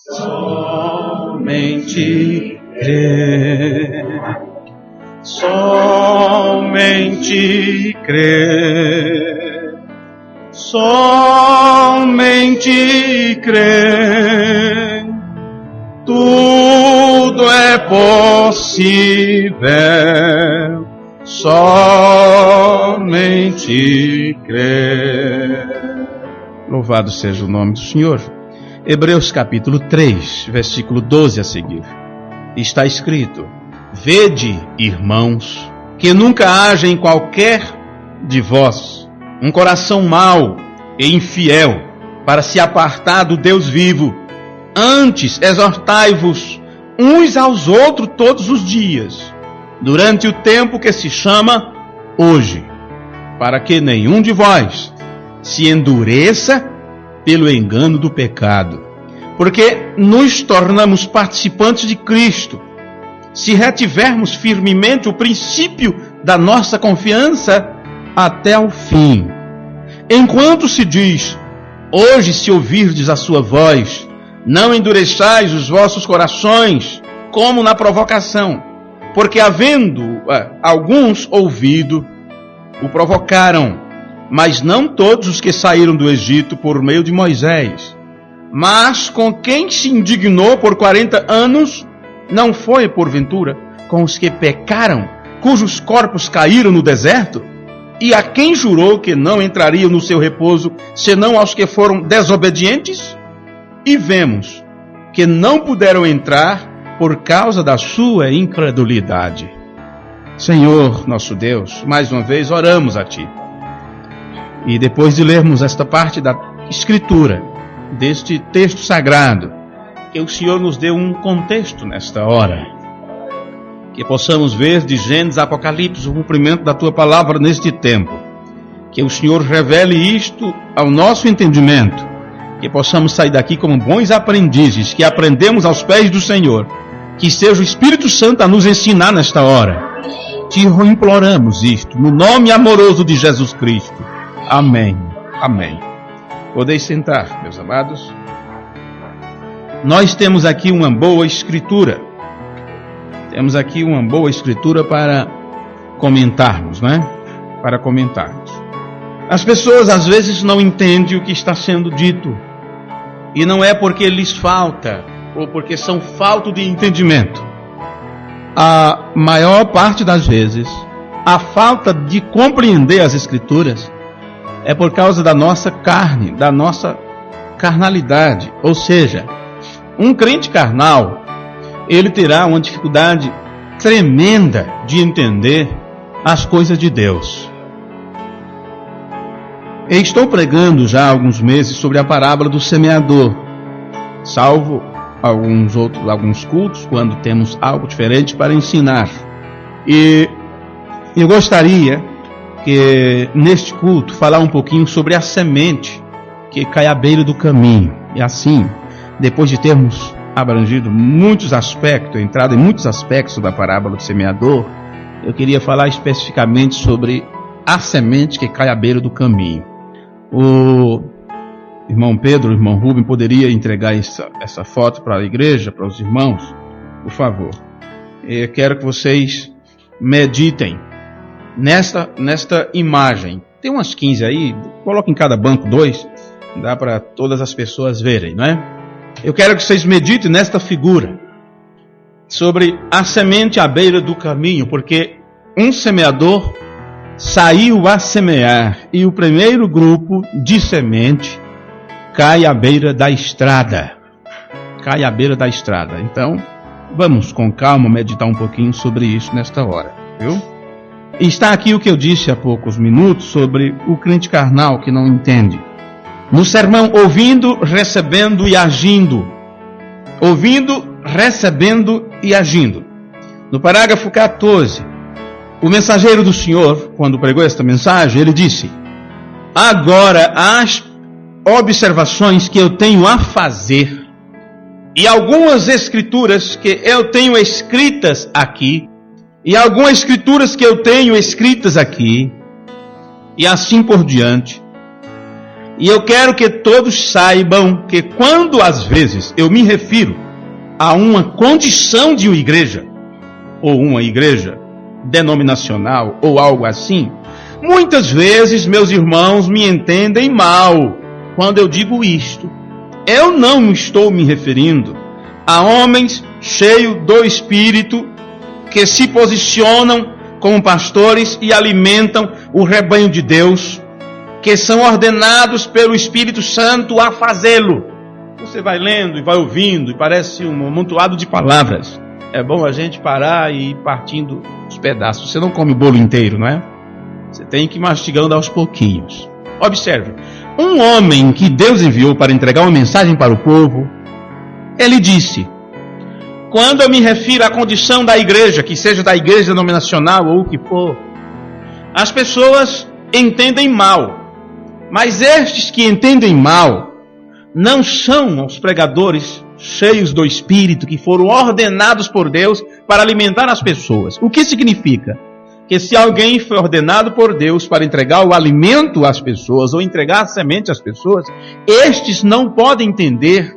Somente crer, somente crer, somente crer, tudo é possível, somente crer. Louvado seja o nome do Senhor. Hebreus capítulo 3, versículo 12 a seguir. Está escrito: Vede, irmãos, que nunca haja em qualquer de vós um coração mau e infiel para se apartar do Deus vivo. Antes, exortai-vos uns aos outros todos os dias, durante o tempo que se chama hoje, para que nenhum de vós se endureça pelo engano do pecado, porque nos tornamos participantes de Cristo, se retivermos firmemente o princípio da nossa confiança até o fim. Enquanto se diz: hoje, se ouvirdes a sua voz, não endureçais os vossos corações, como na provocação, porque havendo alguns ouvido, o provocaram, mas não todos os que saíram do Egito por meio de Moisés. Mas com quem se indignou por 40 anos, não foi porventura com os que pecaram, cujos corpos caíram no deserto? E a quem jurou que não entrariam no seu repouso, senão aos que foram desobedientes? E vemos que não puderam entrar por causa da sua incredulidade. Senhor, nosso Deus, mais uma vez oramos a Ti. E depois de lermos esta parte da Escritura, deste texto sagrado, que o Senhor nos dê um contexto nesta hora, que possamos ver de Gênesis a Apocalipse o cumprimento da Tua palavra neste tempo, que o Senhor revele isto ao nosso entendimento, que possamos sair daqui como bons aprendizes, que aprendemos aos pés do Senhor, que seja o Espírito Santo a nos ensinar nesta hora. Te imploramos isto, no nome amoroso de Jesus Cristo. Amém. Amém. Podeis sentar, meus amados. Nós temos aqui uma boa escritura. Temos aqui uma boa escritura para comentarmos, né? Para comentarmos. As pessoas às vezes não entendem o que está sendo dito. E não é porque lhes falta, ou porque são falta de entendimento. A maior parte das vezes, a falta de compreender as escrituras é por causa da nossa carne, da nossa carnalidade. Ou seja, um crente carnal, ele terá uma dificuldade tremenda de entender as coisas de Deus. Eu estou pregando já há alguns meses sobre a parábola do semeador, salvo alguns cultos, quando temos algo diferente para ensinar. E eu gostaria que neste culto falar um pouquinho sobre a semente que cai à beira do caminho. E assim, depois de termos abrangido muitos aspectos, entrado em muitos aspectos da parábola do semeador, eu queria falar especificamente sobre a semente que cai à beira do caminho. O irmão Pedro, o irmão Rubem, poderia entregar essa foto para a igreja, para os irmãos, por favor. Eu quero que vocês meditem nesta imagem. Tem umas 15 aí, coloque em cada banco 2, dá para todas as pessoas verem, não é? Eu quero que vocês meditem nesta figura, sobre a semente à beira do caminho, porque um semeador saiu a semear, e o primeiro grupo de semente cai à beira da estrada. Cai à beira da estrada. Então, vamos com calma meditar um pouquinho sobre isso nesta hora, viu? E está aqui o que eu disse há poucos minutos sobre o crente carnal que não entende. No sermão, ouvindo, recebendo e agindo. Ouvindo, recebendo e agindo. No parágrafo 14, o mensageiro do Senhor, quando pregou esta mensagem, ele disse: agora as observações que eu tenho a fazer e algumas escrituras que eu tenho escritas aqui, e algumas escrituras que eu tenho escritas aqui, e assim por diante, E eu quero que todos saibam que quando às vezes eu me refiro a uma condição de uma igreja, ou uma igreja denominacional, ou algo assim, muitas vezes meus irmãos me entendem mal quando eu digo isto. Eu não estou me referindo a homens cheios do Espírito que se posicionam como pastores e alimentam o rebanho de Deus, que são ordenados pelo Espírito Santo a fazê-lo. Você vai lendo e vai ouvindo e parece um amontoado de palavras. É bom a gente parar e ir partindo os pedaços. Você não come o bolo inteiro, não é? Você tem que ir mastigando aos pouquinhos. Observe, um homem que Deus enviou para entregar uma mensagem para o povo, ele disse: quando eu me refiro à condição da igreja, que seja da igreja denominacional ou o que for, as pessoas entendem mal. Mas estes que entendem mal não são os pregadores cheios do Espírito que foram ordenados por Deus para alimentar as pessoas. O que significa? Que se alguém foi ordenado por Deus para entregar o alimento às pessoas ou entregar a semente às pessoas, estes não podem entender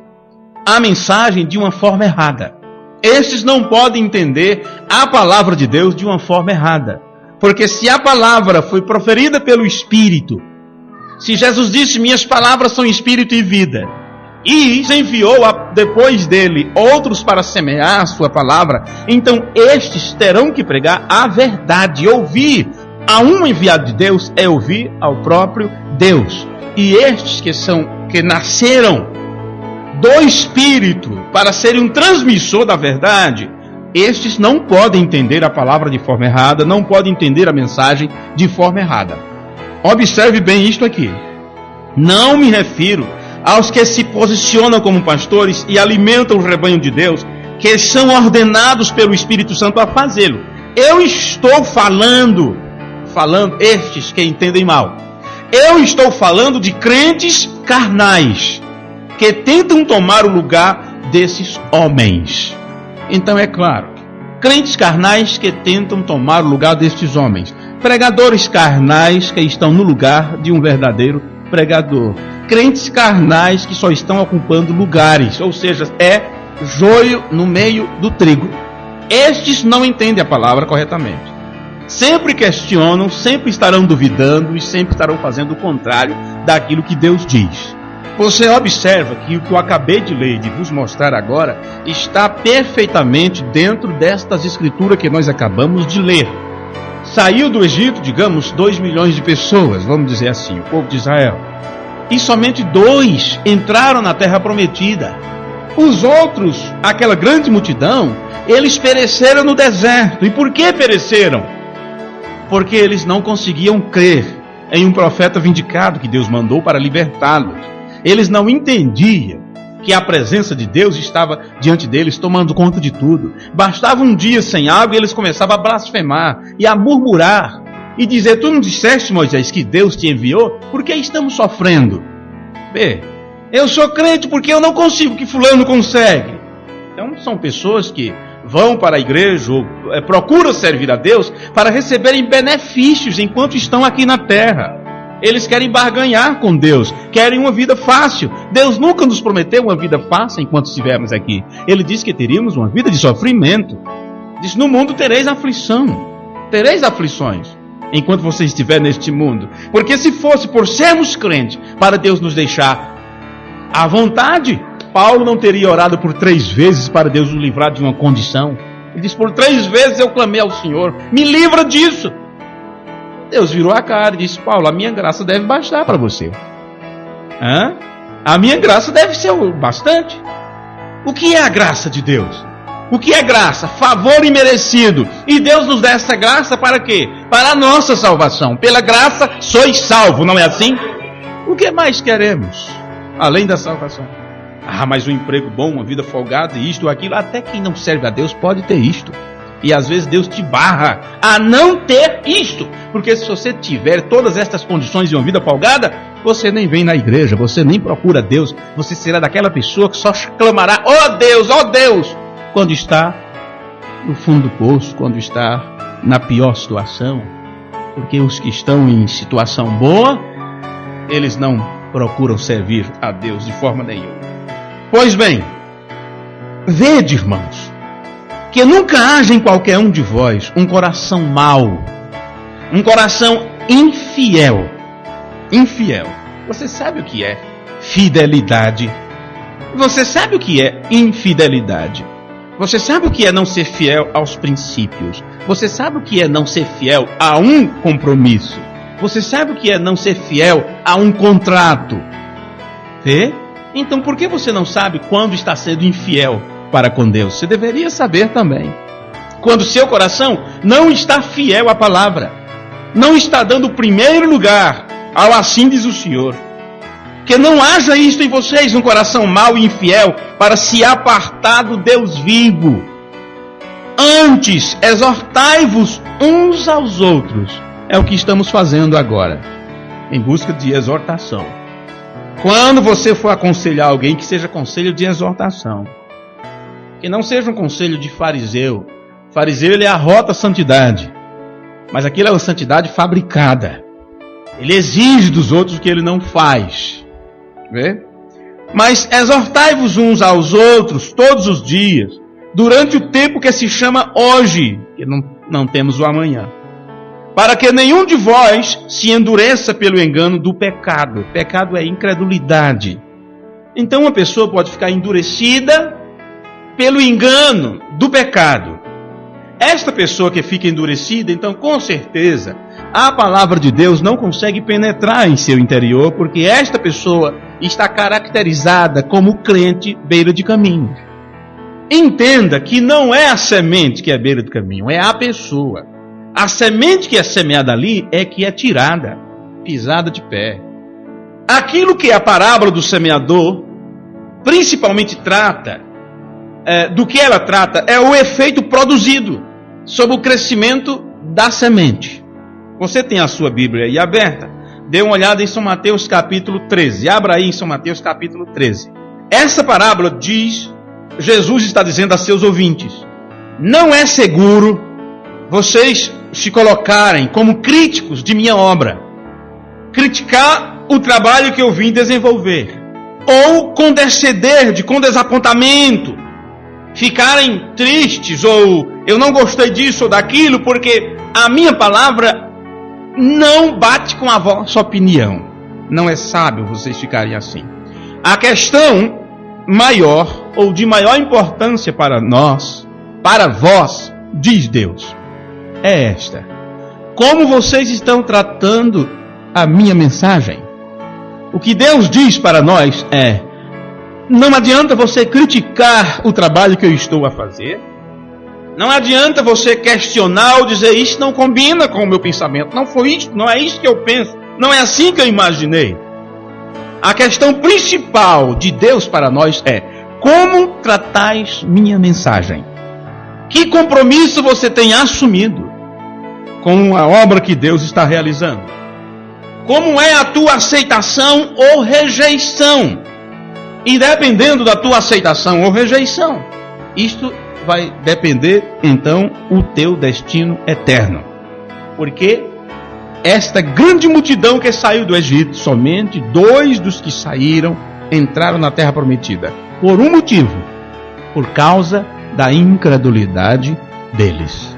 a mensagem de uma forma errada. Estes não podem entender a palavra de Deus de uma forma errada. Porque se a palavra foi proferida pelo Espírito, se Jesus disse, minhas palavras são espírito e vida, e enviou depois dele outros para semear a sua palavra, então estes terão que pregar a verdade. Ouvir a um enviado de Deus é ouvir ao próprio Deus. E estes que nasceram do Espírito para serem um transmissor da verdade, estes não podem entender a palavra de forma errada, não podem entender a mensagem de forma errada. Observe bem isto aqui. Não me refiro aos que se posicionam como pastores e alimentam o rebanho de Deus, que são ordenados pelo Espírito Santo a fazê-lo. Eu estou falando estes que entendem mal. Eu estou falando de crentes carnais, que tentam tomar o lugar desses homens. Então é claro, crentes carnais que tentam tomar o lugar destes homens. Pregadores carnais que estão no lugar de um verdadeiro pregador. Crentes carnais que só estão ocupando lugares, ou seja, é joio no meio do trigo. Estes não entendem a palavra corretamente. Sempre questionam, sempre estarão duvidando e sempre estarão fazendo o contrário daquilo que Deus diz. Você observa que o que eu acabei de ler e de vos mostrar agora está perfeitamente dentro destas escrituras que nós acabamos de ler. Saiu do Egito, digamos, 2 milhões de pessoas, vamos dizer assim, o povo de Israel. E somente 2 entraram na terra prometida. Os outros, aquela grande multidão, eles pereceram no deserto. E por que pereceram? Porque eles não conseguiam crer em um profeta vindicado que Deus mandou para libertá-los. Eles não entendiam que a presença de Deus estava diante deles, tomando conta de tudo. Bastava um dia sem água e eles começavam a blasfemar e a murmurar e dizer: tu não disseste, Moisés, que Deus te enviou? Por que estamos sofrendo? B, eu sou crente porque eu não consigo, que fulano consegue. Então são pessoas que vão para a igreja ou procuram servir a Deus para receberem benefícios enquanto estão aqui na terra. Eles querem barganhar com Deus, querem uma vida fácil. Deus nunca nos prometeu uma vida fácil enquanto estivermos aqui. Ele disse que teríamos uma vida de sofrimento. Diz: no mundo tereis aflição, tereis aflições enquanto você estiver neste mundo. Porque se fosse por sermos crentes, para Deus nos deixar à vontade, Paulo não teria orado por 3 vezes para Deus nos livrar de uma condição. Ele diz: por 3 vezes eu clamei ao Senhor, me livra disso. Deus virou a cara e disse: Paulo, a minha graça deve bastar para você. A minha graça deve ser o bastante. O que é a graça de Deus? O que é graça? Favor imerecido. E Deus nos dá essa graça para quê? Para a nossa salvação. Pela graça sois salvo, não é assim? O que mais queremos além da salvação? Mas um emprego bom, uma vida folgada, isto ou aquilo. Até quem não serve a Deus pode ter isto. E às vezes Deus te barra a não ter isto. Porque se você tiver todas estas condições de uma vida folgada, você nem vem na igreja, você nem procura Deus. Você será daquela pessoa que só clamará: ó Deus, quando está no fundo do poço, quando está na pior situação. Porque os que estão em situação boa, eles não procuram servir a Deus de forma nenhuma. Pois bem, vede, irmãos, que nunca haja em qualquer um de vós um coração mau, um coração infiel. Infiel. Você sabe o que é fidelidade? Você sabe o que é infidelidade? Você sabe o que é não ser fiel aos princípios? Você sabe o que é não ser fiel a um compromisso? Você sabe o que é não ser fiel a um contrato? Vê? Então por que você não sabe quando está sendo infiel para com Deus? Você deveria saber também. Quando seu coração não está fiel à palavra, não está dando o primeiro lugar ao assim diz o Senhor. Que não haja isto em vocês, um coração mau e infiel, para se apartar do Deus vivo. Antes, exortai-vos uns aos outros. É o que estamos fazendo agora, em busca de exortação. Quando você for aconselhar alguém, que seja conselho de exortação. Que não seja um conselho de fariseu. Fariseu, ele arrota a santidade. Mas aquilo é uma santidade fabricada. Ele exige dos outros o que ele não faz. Vê? Mas exortai-vos uns aos outros todos os dias, durante o tempo que se chama hoje, que não temos o amanhã, para que nenhum de vós se endureça pelo engano do pecado. Pecado é incredulidade. Então uma pessoa pode ficar endurecida pelo engano do pecado. Esta pessoa que fica endurecida, então com certeza a palavra de Deus não consegue penetrar em seu interior, porque esta pessoa está caracterizada como crente beira de caminho. Entenda que não é a semente que é beira de caminho, é a pessoa. A semente que é semeada ali é que é tirada, pisada de pé. Aquilo que a parábola do semeador principalmente trata, do que ela trata, é o efeito produzido sobre o crescimento da semente. Você tem a sua Bíblia aí aberta? Dê uma olhada em São Mateus capítulo 13. Abra aí em São Mateus capítulo 13. Essa parábola diz, Jesus está dizendo a seus ouvintes, não é seguro vocês se colocarem como críticos de minha obra, criticar o trabalho que eu vim desenvolver, ou condescender com desapontamento, ficarem tristes, ou eu não gostei disso ou daquilo, porque a minha palavra não bate com a vossa opinião. Não é sábio vocês ficarem assim. A questão maior, ou de maior importância para nós, para vós, diz Deus, é esta: como vocês estão tratando a minha mensagem? O que Deus diz para nós é: não adianta você criticar o trabalho que eu estou a fazer, não adianta você questionar ou dizer isso não combina com o meu pensamento, não foi isso, não é isso que eu penso, não é assim que eu imaginei. A questão principal de Deus para nós é: como tratais minha mensagem? Que compromisso você tem assumido com a obra que Deus está realizando? Como é a tua aceitação ou rejeição? E dependendo da tua aceitação ou rejeição, isto vai depender então o teu destino eterno. Porque esta grande multidão que saiu do Egito, somente 2 dos que saíram entraram na terra prometida. Por um motivo: por causa da incredulidade deles.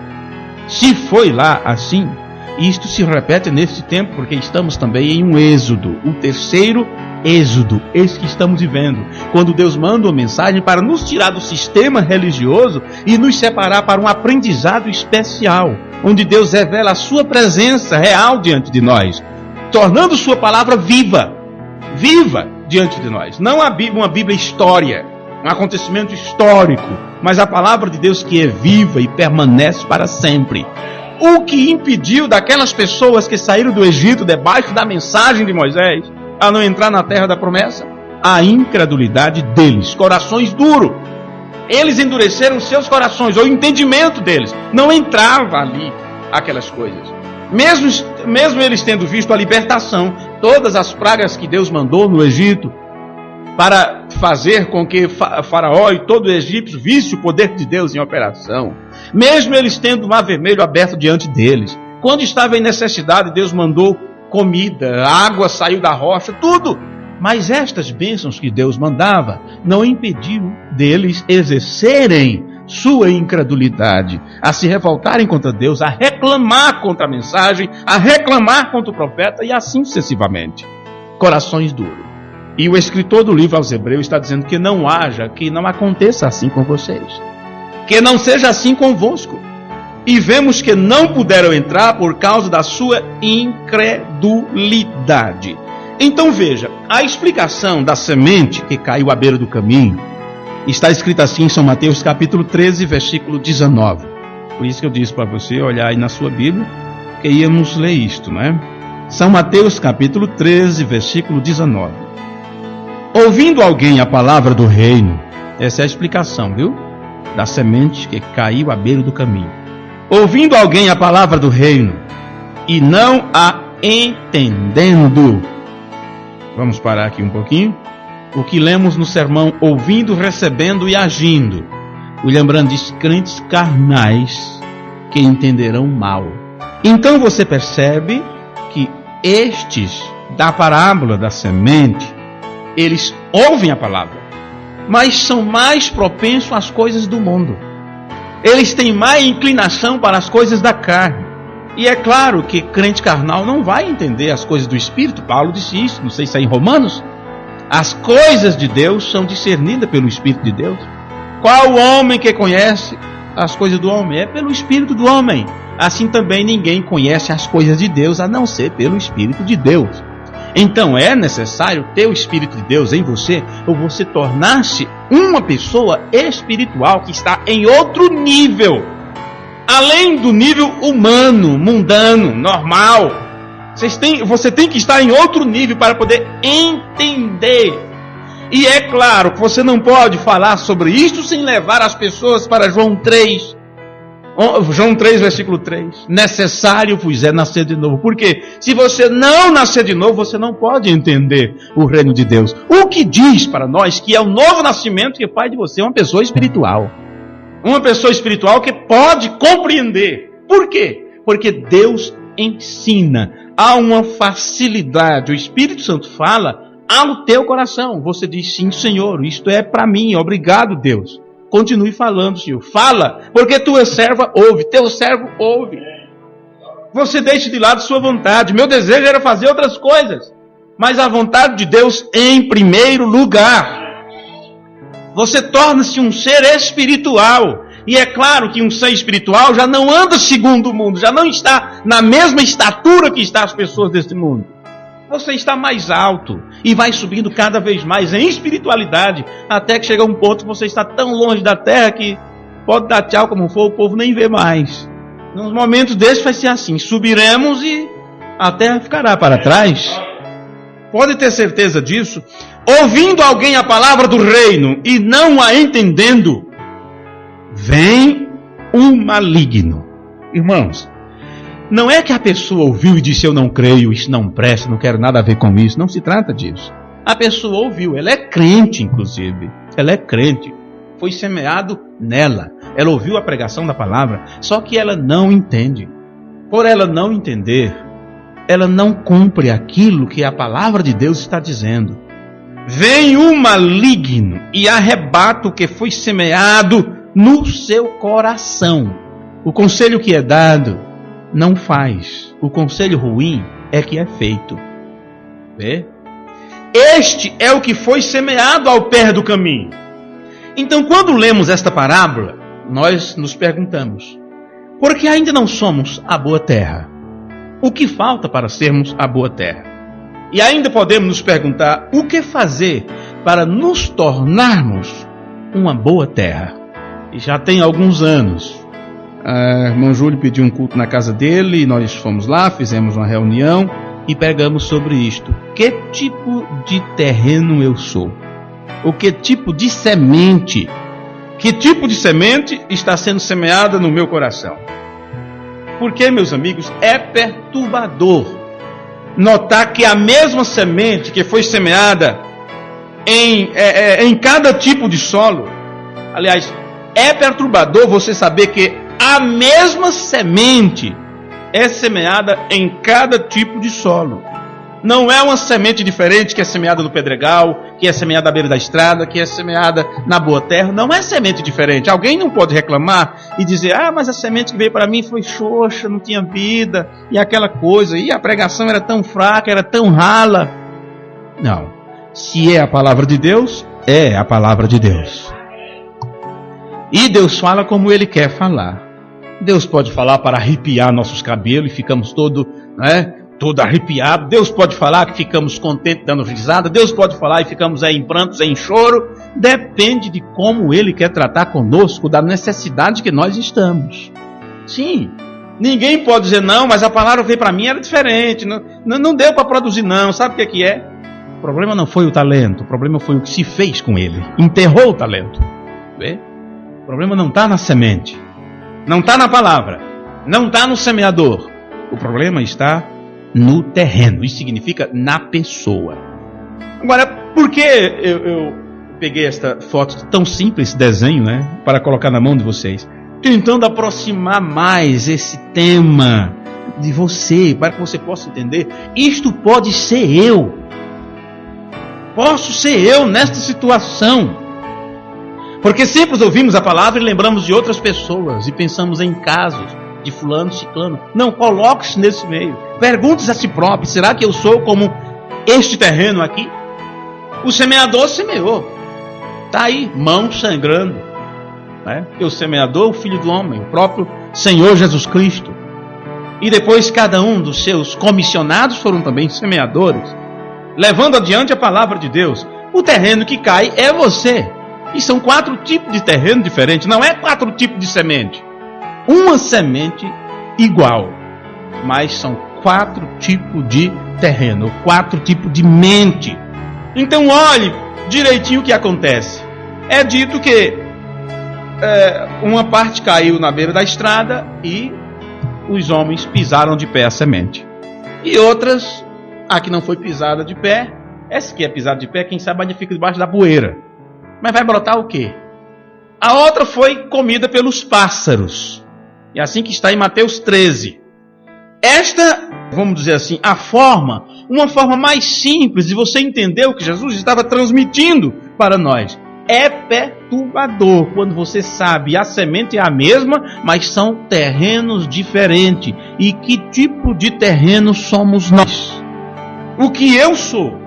Se foi lá assim, isto se repete neste tempo, porque estamos também em um êxodo, o terceiro êxodo, esse que estamos vivendo, quando Deus manda uma mensagem para nos tirar do sistema religioso e nos separar para um aprendizado especial, onde Deus revela a sua presença real diante de nós, tornando sua palavra viva diante de nós. Não uma Bíblia história, um acontecimento histórico, mas a palavra de Deus que é viva e permanece para sempre. O que impediu daquelas pessoas que saíram do Egito debaixo da mensagem de Moisés a não entrar na terra da promessa? A incredulidade deles, corações duros. Eles endureceram seus corações, o entendimento deles não entrava ali aquelas coisas. Mesmo eles tendo visto a libertação, todas as pragas que Deus mandou no Egito, para fazer com que Faraó e todo o egípcio visse o poder de Deus em operação, mesmo eles tendo o mar vermelho aberto diante deles, quando estava em necessidade, Deus mandou comida, água saiu da rocha, tudo. Mas estas bênçãos que Deus mandava não impediu deles exercerem sua incredulidade, a se revoltarem contra Deus, a reclamar contra a mensagem, a reclamar contra o profeta e assim sucessivamente. Corações duros. E o escritor do livro aos Hebreus está dizendo que não aconteça assim com vocês. Que não seja assim convosco. E vemos que não puderam entrar por causa da sua incredulidade. Então veja, a explicação da semente que caiu à beira do caminho está escrita assim em São Mateus capítulo 13, versículo 19. Por isso que eu disse para você olhar aí na sua Bíblia, que íamos ler isto, né? São Mateus capítulo 13, versículo 19. Ouvindo alguém a palavra do reino, essa é a explicação, viu? Da semente que caiu à beira do caminho. Ouvindo alguém a palavra do reino e não a entendendo. Vamos parar aqui um pouquinho. O que lemos no sermão, ouvindo, recebendo e agindo. William Branham diz, crentes carnais que entenderão mal. Então você percebe que estes da parábola da semente, eles ouvem a palavra, mas são mais propensos às coisas do mundo. Eles têm mais inclinação para as coisas da carne. E é claro que crente carnal não vai entender as coisas do Espírito. Paulo disse isso, não sei se é em Romanos. As coisas de Deus são discernidas pelo Espírito de Deus. Qual o homem que conhece as coisas do homem? É pelo Espírito do homem. Assim também ninguém conhece as coisas de Deus a não ser pelo Espírito de Deus. Então é necessário ter o Espírito de Deus em você, ou você tornar-se uma pessoa espiritual que está em outro nível, além do nível humano, mundano, normal. Você tem que estar em outro nível para poder entender. E é claro que você não pode falar sobre isso sem levar as pessoas para João 3. João 3, versículo 3. Necessário vos é nascer de novo. Porque se você não nascer de novo, você não pode entender o reino de Deus. O que diz para nós que é o novo nascimento que faz de você uma pessoa espiritual. Uma pessoa espiritual que pode compreender. Por quê? Porque Deus ensina. Há uma facilidade. O Espírito Santo fala ao teu coração. Você diz, sim, Senhor, isto é para mim. Obrigado, Deus. Continue falando, Senhor. Fala, porque tua serva ouve. Teu servo ouve. Você deixa de lado sua vontade. Meu desejo era fazer outras coisas. Mas a vontade de Deus em primeiro lugar. Você torna-se um ser espiritual. E é claro que um ser espiritual já não anda segundo o mundo. Já não está na mesma estatura que estão as pessoas deste mundo. Você está mais alto e vai subindo cada vez mais em espiritualidade, até que chega um ponto que você está tão longe da terra que pode dar tchau como for, o povo nem vê mais. Nos momentos desses vai ser assim, subiremos e a terra ficará para trás. Pode ter certeza disso. Ouvindo alguém a palavra do reino e não a entendendo, vem um maligno. Irmãos, não é que a pessoa ouviu e disse, eu não creio, isso não presta, não quero nada a ver com isso. Não se trata disso. A pessoa ouviu, ela é crente, inclusive. Ela é crente. Foi semeado nela. Ela ouviu a pregação da palavra, só que ela não entende. Por ela não entender, ela não cumpre aquilo que a palavra de Deus está dizendo. Vem o maligno e arrebata o que foi semeado no seu coração. O conselho que é dado não faz. O conselho ruim é que é feito. Vê? Este é o que foi semeado ao pé do caminho. Então, quando lemos esta parábola, nós nos perguntamos, por que ainda não somos a boa terra? O que falta para sermos a boa terra? E ainda podemos nos perguntar, o que fazer para nos tornarmos uma boa terra? E já tem alguns anos, a irmã Júlia pediu um culto na casa dele, e nós fomos lá, fizemos uma reunião e pregamos sobre isto. Que tipo de terreno eu sou? O que tipo de semente? Que tipo de semente está sendo semeada no meu coração? Porque, meus amigos, é perturbador notar que a mesma semente que foi semeada em cada tipo de solo, aliás, é perturbador você saber que a mesma semente é semeada em cada tipo de solo. Não é uma semente diferente que é semeada no pedregal, que é semeada à beira da estrada, que é semeada na boa terra. Não é semente diferente. Alguém não pode reclamar e dizer, mas a semente que veio para mim foi xoxa, não tinha vida, e aquela coisa, e a pregação era tão fraca, era tão rala. Não. Se é a palavra de Deus, é a palavra de Deus. E Deus fala como Ele quer falar. Deus pode falar para arrepiar nossos cabelos e ficamos todo arrepiado. Deus pode falar que ficamos contentes dando risada. Deus pode falar e ficamos em prantos, em choro. Depende de como Ele quer tratar conosco, da necessidade que nós estamos. Sim, ninguém pode dizer, não, mas a palavra veio para mim, era diferente. Não deu para produzir não, sabe o que é? O problema não foi o talento, o problema foi o que se fez com ele. Enterrou o talento. Vê? O problema não está na semente, não está na palavra, não está no semeador. O problema está no terreno. Isso significa na pessoa. Agora, por que eu peguei esta foto tão simples, esse desenho, para colocar na mão de vocês? Tentando aproximar mais esse tema de você, para que você possa entender. Isto pode ser eu. Posso ser eu nesta situação. Porque sempre ouvimos a palavra e lembramos de outras pessoas e pensamos em casos de fulano, ciclano. Não, coloque-se nesse meio. Pergunte a si próprio, será que eu sou como este terreno aqui? O semeador semeou. Está aí, mão sangrando. O semeador, o Filho do Homem, o próprio Senhor Jesus Cristo. E depois cada um dos seus comissionados foram também semeadores, levando adiante a palavra de Deus. O terreno que cai é você. E são 4 tipos de terreno diferentes. Não é 4 tipos de semente. Uma semente igual. Mas são 4 tipos de terreno. 4 tipos de mente. Então olhe direitinho o que acontece. É dito que uma parte caiu na beira da estrada e os homens pisaram de pé a semente. E outras, a que não foi pisada de pé, essa que é pisada de pé, quem sabe ainda fica debaixo da poeira. Mas vai brotar o quê? A outra foi comida pelos pássaros. E assim que está em Mateus 13. Esta, vamos dizer assim, uma forma mais simples de você entender o que Jesus estava transmitindo para nós. É perturbador quando você sabe a semente é a mesma, mas são terrenos diferentes. E que tipo de terreno somos nós? O que eu sou?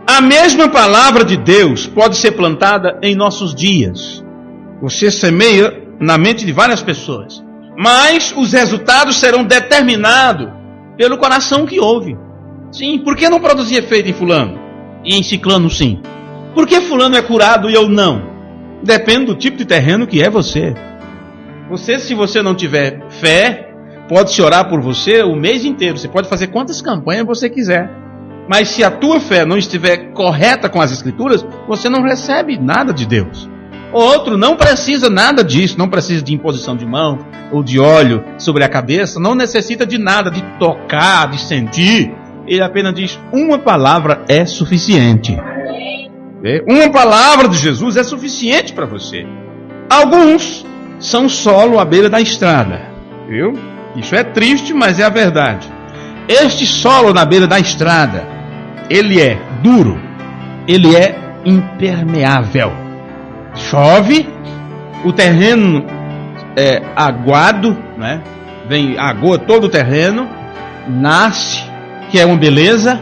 A mesma palavra de Deus pode ser plantada em nossos dias. Você semeia na mente de várias pessoas, mas os resultados serão determinados pelo coração que ouve. Sim, por que não produzir efeito em fulano? E em ciclano sim? Por que fulano é curado e eu não? Depende do tipo de terreno que é você. Se você não tiver fé, pode-se orar por você o mês inteiro. Você pode fazer quantas campanhas você quiser. Mas se a tua fé não estiver correta com as Escrituras, você não recebe nada de Deus. Outro não precisa nada disso, não precisa de imposição de mão ou de óleo sobre a cabeça, não necessita de nada, de tocar, de sentir. Ele apenas diz, uma palavra é suficiente. Uma palavra de Jesus é suficiente para você. Alguns são solo à beira da estrada. Viu? Isso é triste, mas é a verdade. Este solo na beira da estrada, ele é duro, ele é impermeável. Chove, o terreno é aguado, vem água todo o terreno, nasce, que é uma beleza.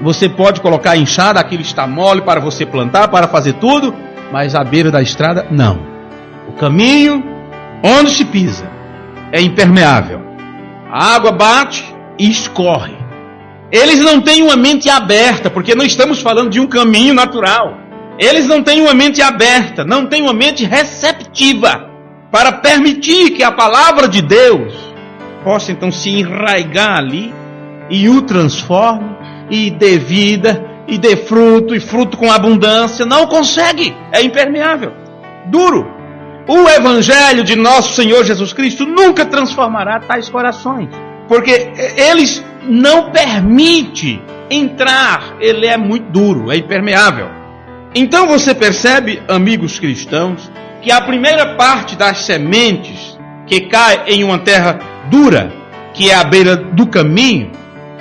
Você pode colocar a enxada, aquilo está mole para você plantar, para fazer tudo, mas à beira da estrada, não. O caminho, onde se pisa, é impermeável. A água bate e escorre. Eles não têm uma mente aberta, porque não estamos falando de um caminho natural. Eles não têm uma mente aberta, não têm uma mente receptiva para permitir que a palavra de Deus possa então se enraigar ali e o transforme e dê vida e dê fruto, e fruto com abundância. Não consegue, é impermeável, duro. O evangelho de nosso Senhor Jesus Cristo nunca transformará tais corações, porque eles não permite entrar, ele é muito duro, é impermeável. Então você percebe, amigos cristãos, que a primeira parte das sementes que cai em uma terra dura, que é à beira do caminho,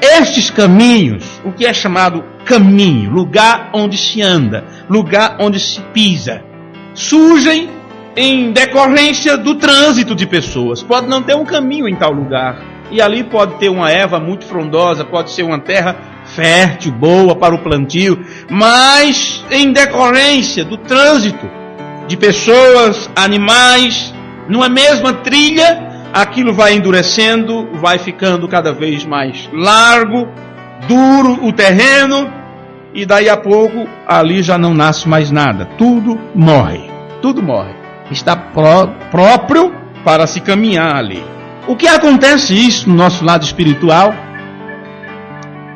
Estes caminhos, o que é chamado caminho, lugar onde se anda, lugar onde se pisa, surgem em decorrência do trânsito de pessoas. Pode não ter um caminho em tal lugar, e ali pode ter uma erva muito frondosa, pode ser uma terra fértil, boa para o plantio, mas em decorrência do trânsito de pessoas, animais, numa mesma trilha, aquilo vai endurecendo, vai ficando cada vez mais largo, duro o terreno, e daí a pouco ali já não nasce mais nada, tudo morre, está próprio para se caminhar ali. O que acontece isso no nosso lado espiritual?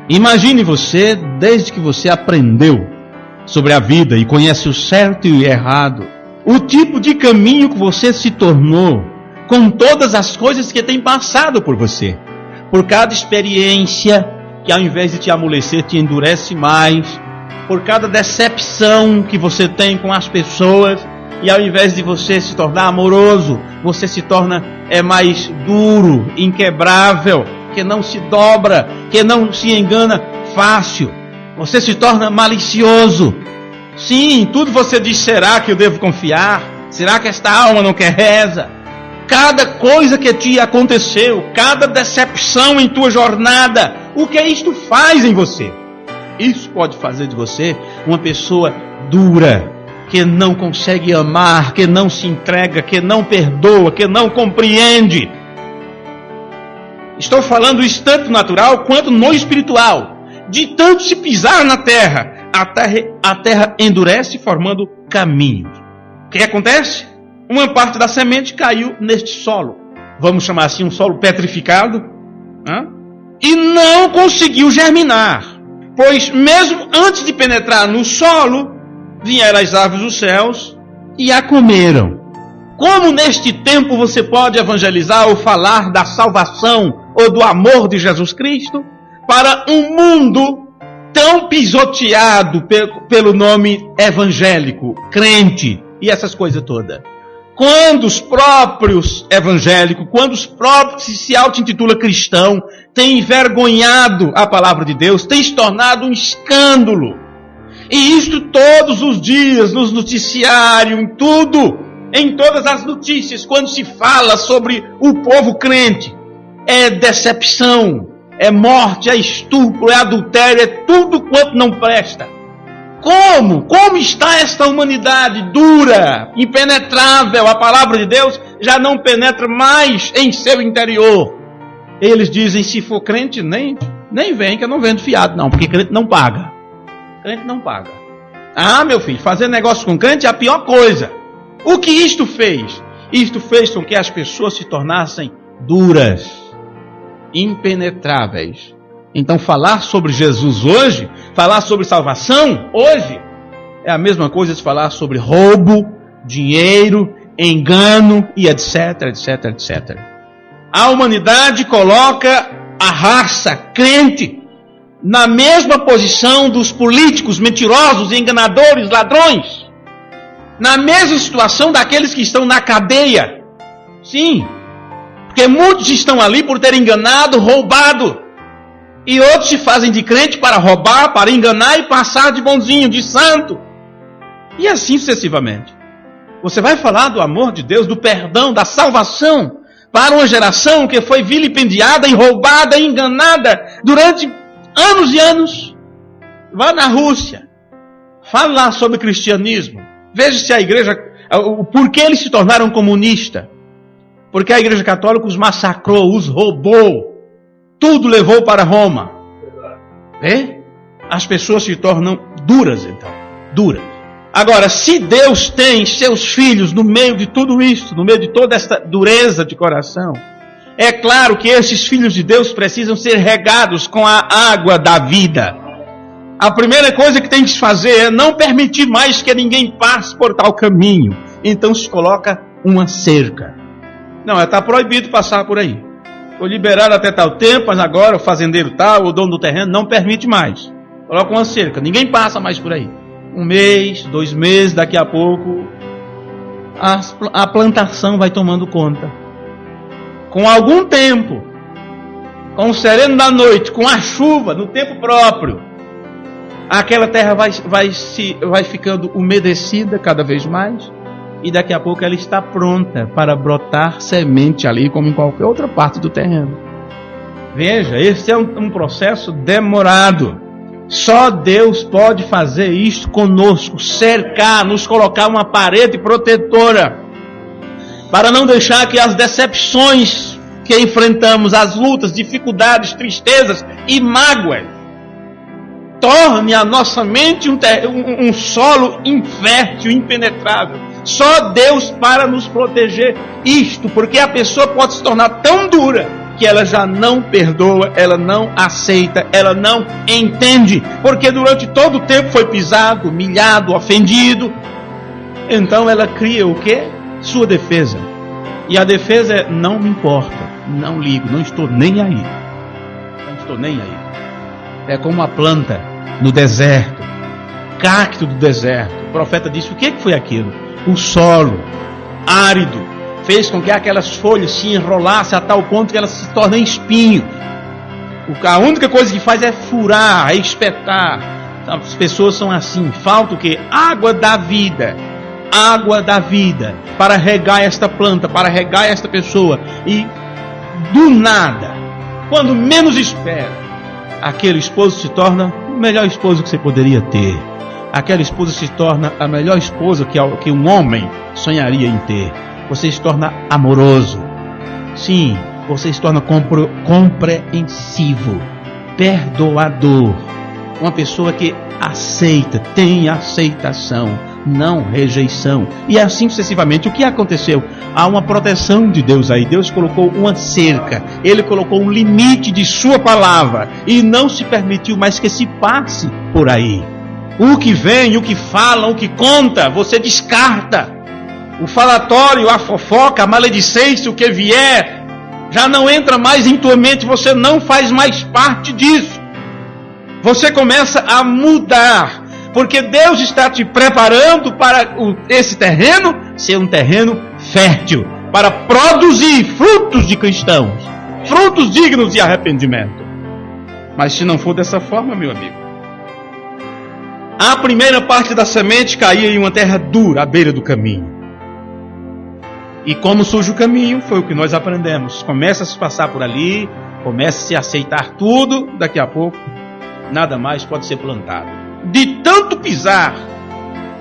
Imagine você, desde que você aprendeu sobre a vida e conhece o certo e o errado, o tipo de caminho que você se tornou, com todas as coisas que tem passado por você, por cada experiência que ao invés de te amolecer, te endurece mais, por cada decepção que você tem com as pessoas, e ao invés de você se tornar amoroso, você se torna mais duro, inquebrável, que não se dobra, que não se engana fácil. Você se torna malicioso. Sim, tudo você diz, será que eu devo confiar? Será que esta alma não quer reza? Cada coisa que te aconteceu, cada decepção em tua jornada, o que isto faz em você? Isso pode fazer de você uma pessoa dura, que não consegue amar, que não se entrega, que não perdoa, que não compreende. Estou falando isso tanto natural quanto no espiritual. De tanto se pisar na terra, a terra endurece, formando caminhos. O que acontece? Uma parte da semente caiu neste solo, vamos chamar assim um solo petrificado, e não conseguiu germinar, pois mesmo antes de penetrar no solo, vieram as aves dos céus e a comeram. Como neste tempo você pode evangelizar ou falar da salvação ou do amor de Jesus Cristo para um mundo tão pisoteado pelo nome evangélico, crente e essas coisas todas? Quando os próprios evangélicos, quando os próprios que se auto-intitula cristão, têm envergonhado a palavra de Deus, tem se tornado um escândalo. E isto todos os dias, nos noticiários, em tudo, em todas as notícias, quando se fala sobre o povo crente, é decepção, é morte, é estupro, é adultério, é tudo quanto não presta. Como está esta humanidade dura, impenetrável? A palavra de Deus já não penetra mais em seu interior. Eles dizem, se for crente, nem vem, que eu não vendo fiado não, porque crente não paga. Crente não paga. Ah, meu filho, fazer negócio com crente é a pior coisa. O que isto fez? Isto fez com que as pessoas se tornassem duras, impenetráveis. Então falar sobre Jesus hoje, falar sobre salvação hoje, é a mesma coisa de falar sobre roubo, dinheiro, engano e etc, etc, etc. A humanidade coloca a raça crente na mesma posição dos políticos mentirosos, enganadores, ladrões. Na mesma situação daqueles que estão na cadeia. Sim, porque muitos estão ali por ter enganado, roubado. E outros se fazem de crente para roubar, para enganar e passar de bonzinho, de santo. E assim sucessivamente. Você vai falar do amor de Deus, do perdão, da salvação para uma geração que foi vilipendiada e roubada e enganada durante anos e anos. Vá na Rússia. Fale lá sobre cristianismo. Veja se a igreja... Por que eles se tornaram comunistas? Porque a igreja católica os massacrou, os roubou. Tudo levou para Roma. As pessoas se tornam duras, então. Duras. Agora, se Deus tem seus filhos no meio de tudo isso, no meio de toda esta dureza de coração, é claro que esses filhos de Deus precisam ser regados com a água da vida. A primeira coisa que tem que se fazer é não permitir mais que ninguém passe por tal caminho. Então se coloca uma cerca. Não, está proibido passar por aí. Foi liberado até tal tempo, mas agora o fazendeiro tal, o dono do terreno, não permite mais. Coloca uma cerca, ninguém passa mais por aí. 1 mês, 2 meses, daqui a pouco, a plantação vai tomando conta. Com algum tempo, com o sereno da noite, com a chuva no tempo próprio, aquela terra vai ficando umedecida cada vez mais, e daqui a pouco ela está pronta para brotar semente ali, como em qualquer outra parte do terreno. Veja, esse é um processo demorado. Só Deus pode fazer isto conosco, cercar, nos colocar uma parede protetora, para não deixar que as decepções que enfrentamos, as lutas, dificuldades, tristezas e mágoas, torne a nossa mente um solo infértil, impenetrável. Só Deus para nos proteger isto, porque a pessoa pode se tornar tão dura que ela já não perdoa, ela não aceita, ela não entende, porque durante todo o tempo foi pisado, humilhado, ofendido. Então ela cria o quê? Sua defesa. E a defesa é: não me importa, não ligo, não estou nem aí. Não estou nem aí. É como a planta no deserto, cacto do deserto. O profeta disse: o que foi aquilo? O solo árido fez com que aquelas folhas se enrolassem a tal ponto que elas se tornem espinhos. A única coisa que faz é furar, é espetar. As pessoas são assim. Falta o quê? Água da vida. Água da vida para regar esta planta, para regar esta pessoa. E do nada, quando menos espera, aquele esposo se torna o melhor esposo que você poderia ter. Aquela esposa se torna a melhor esposa que um homem sonharia em ter. Você se torna amoroso. Sim, você se torna compreensivo, perdoador. Uma pessoa que aceita, tem aceitação, não rejeição. E assim sucessivamente. O que aconteceu? Há uma proteção de Deus aí. Deus colocou uma cerca. Ele colocou um limite de sua palavra. E não se permitiu mais que se passe por aí. O que vem, o que falam, o que conta, você descarta. O falatório, a fofoca, a maledicência, o que vier, já não entra mais em tua mente. Você não faz mais parte disso. Você começa a mudar, porque Deus está te preparando para esse terreno ser um terreno fértil, para produzir frutos de cristãos, frutos dignos de arrependimento. Mas se não for dessa forma, meu amigo, a primeira parte da semente caía em uma terra dura, à beira do caminho. E como surge o caminho, foi o que nós aprendemos. Começa a se passar por ali, começa a se aceitar tudo, daqui a pouco nada mais pode ser plantado. De tanto pisar,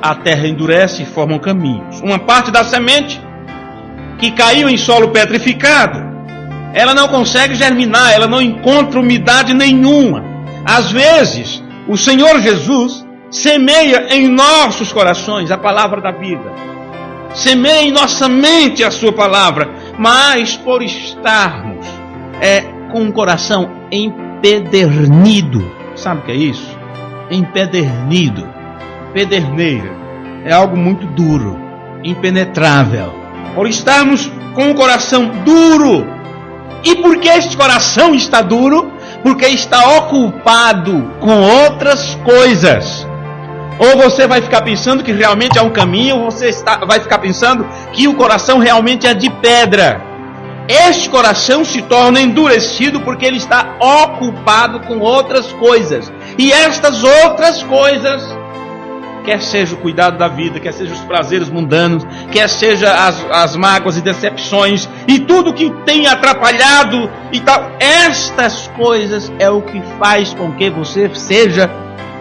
a terra endurece e formam caminhos. Uma parte da semente que caiu em solo petrificado, ela não consegue germinar, ela não encontra umidade nenhuma. Às vezes, o Senhor Jesus semeia em nossos corações a palavra da vida. Semeia em nossa mente a sua palavra, mas por estarmos com um coração empedernido, sabe o que é isso? Empedernido, pederneira, é algo muito duro, impenetrável. Por estarmos com um coração duro. E por que este coração está duro? Porque está ocupado com outras coisas. Ou você vai ficar pensando que realmente é um caminho, ou você vai ficar pensando que o coração realmente é de pedra. Este coração se torna endurecido porque ele está ocupado com outras coisas. E estas outras coisas, quer seja o cuidado da vida, quer seja os prazeres mundanos, quer seja as mágoas e decepções, e tudo que tem atrapalhado e tal, estas coisas é o que faz com que você seja